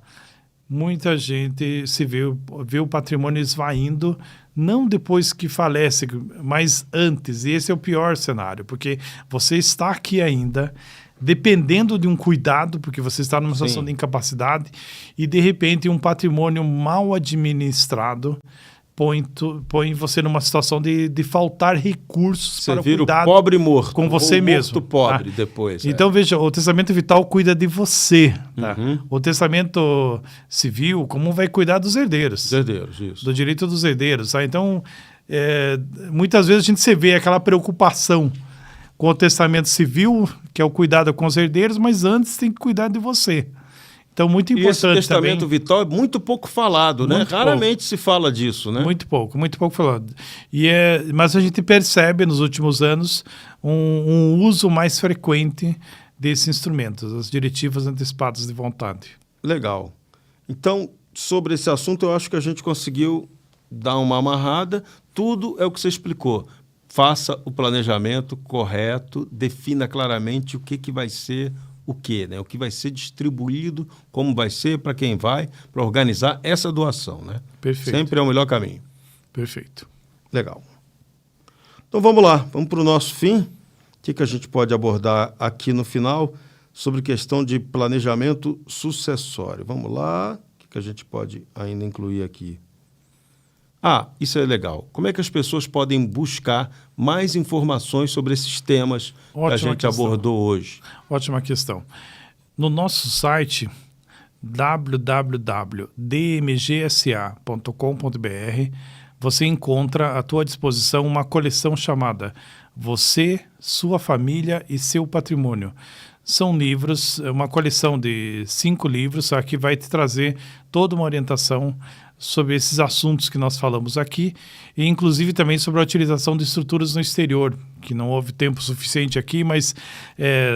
Muita gente se vê o patrimônio esvaindo, não depois que falece, mas antes. E esse é o pior cenário, porque você está aqui ainda, dependendo de um cuidado, porque você está numa situação de incapacidade, e de repente um patrimônio mal administrado põe você numa situação de faltar recursos para o cuidado. Você vira o pobre morto. Com você mesmo. Morto pobre depois. Então, veja, o testamento vital cuida de você. Tá? O testamento civil, como vai cuidar dos herdeiros. Dos herdeiros, isso. Do direito dos herdeiros. Tá? Então, muitas vezes a gente se vê aquela preocupação com o testamento civil, que é o cuidado com os herdeiros, mas antes tem que cuidar de você. Então, muito importante também. E esse testamento vital é muito pouco falado, né? Raramente se fala disso, né? Muito pouco falado. Mas a gente percebe nos últimos anos um uso mais frequente desses instrumentos, as diretivas antecipadas de vontade. Legal. Então, sobre esse assunto, eu acho que a gente conseguiu dar uma amarrada. Tudo é o que você explicou. Faça o planejamento correto, defina claramente o que vai ser o quê, né? O que vai ser distribuído, como vai ser, para quem vai, para organizar essa doação, né? Perfeito. Sempre é o melhor caminho. Perfeito. Legal. Então vamos lá, vamos para o nosso fim. O que a gente pode abordar aqui no final sobre questão de planejamento sucessório? Vamos lá, o que a gente pode ainda incluir aqui? Isso é legal. Como é que as pessoas podem buscar mais informações sobre esses temas que a gente abordou hoje? Ótima questão. No nosso site, www.dmgsa.com.br, você encontra à tua disposição uma coleção chamada Você, Sua Família e Seu Patrimônio. São livros, uma coleção de 5 livros, que vai te trazer toda uma orientação sobre esses assuntos que nós falamos aqui, e inclusive também sobre a utilização de estruturas no exterior, que não houve tempo suficiente aqui, mas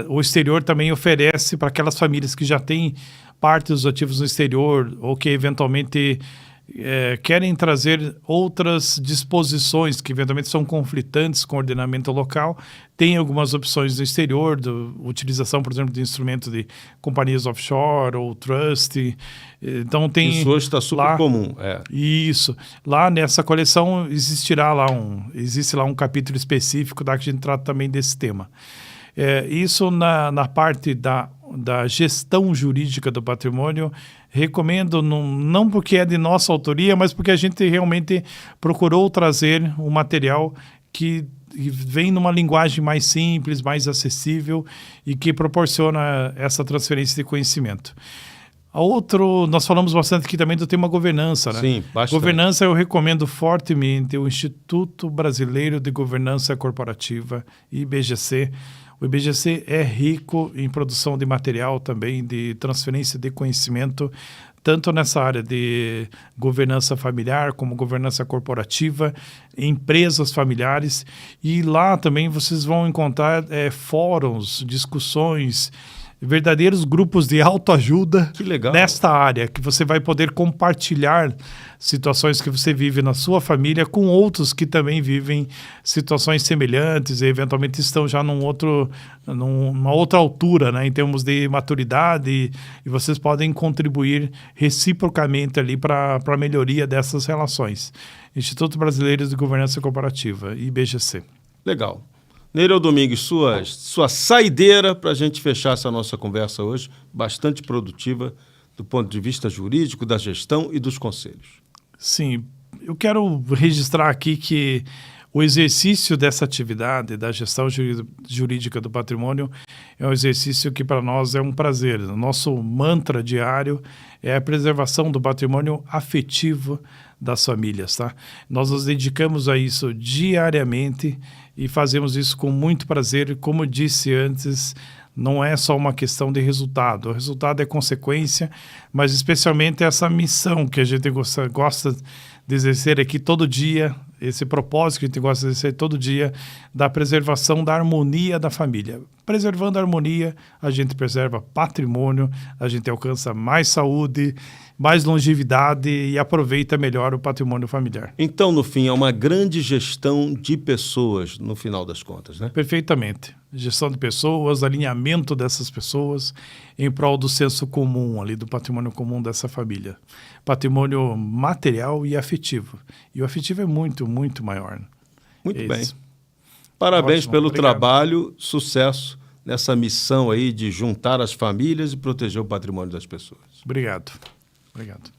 o exterior também oferece para aquelas famílias que já têm parte dos ativos no exterior ou que eventualmente querem trazer outras disposições que eventualmente são conflitantes com o ordenamento local. Tem algumas opções no exterior, utilização, por exemplo, de instrumentos de companhias offshore ou trust. Então tem isso hoje está super comum. Isso. Lá nessa coleção existe lá um capítulo específico que a gente trata também desse tema. Isso na parte da gestão jurídica do patrimônio, recomendo, não porque é de nossa autoria, mas porque a gente realmente procurou trazer um material que vem numa linguagem mais simples, mais acessível e que proporciona essa transferência de conhecimento. Nós falamos bastante aqui também do tema governança, né? Sim, bastante. Governança, eu recomendo fortemente o Instituto Brasileiro de Governança Corporativa, IBGC. O IBGC é rico em produção de material também, de transferência de conhecimento, tanto nessa área de governança familiar como governança corporativa, empresas familiares. E lá também vocês vão encontrar fóruns, discussões, verdadeiros grupos de autoajuda nesta área, que você vai poder compartilhar situações que você vive na sua família com outros que também vivem situações semelhantes e eventualmente estão já numa outra altura, né, em termos de maturidade, e vocês podem contribuir reciprocamente ali para a melhoria dessas relações. Instituto Brasileiro de Governança Corporativa, IBGC. Legal. Nereu Domingues, sua saideira para a gente fechar essa nossa conversa hoje, bastante produtiva do ponto de vista jurídico, da gestão e dos conselhos. Sim, eu quero registrar aqui que o exercício dessa atividade da gestão jurídica do patrimônio é um exercício que para nós é um prazer. O nosso mantra diário é a preservação do patrimônio afetivo das famílias, tá? Nós nos dedicamos a isso diariamente e fazemos isso com muito prazer. Como eu disse antes, não é só uma questão de resultado. O resultado é consequência, mas especialmente essa missão que a gente gosta de exercer aqui todo dia, esse propósito que a gente gosta de exercer todo dia, da preservação da harmonia da família. Preservando a harmonia, a gente preserva patrimônio, a gente alcança mais saúde, mais longevidade e aproveita melhor o patrimônio familiar. Então, no fim, é uma grande gestão de pessoas, no final das contas, né? Perfeitamente. Gestão de pessoas, alinhamento dessas pessoas em prol do senso comum, ali do patrimônio comum dessa família. Patrimônio material e afetivo. E o afetivo é muito, muito maior. Muito bem. Parabéns pelo obrigado. Trabalho, sucesso nessa missão aí de juntar as famílias e proteger o patrimônio das pessoas. Obrigado. Obrigado.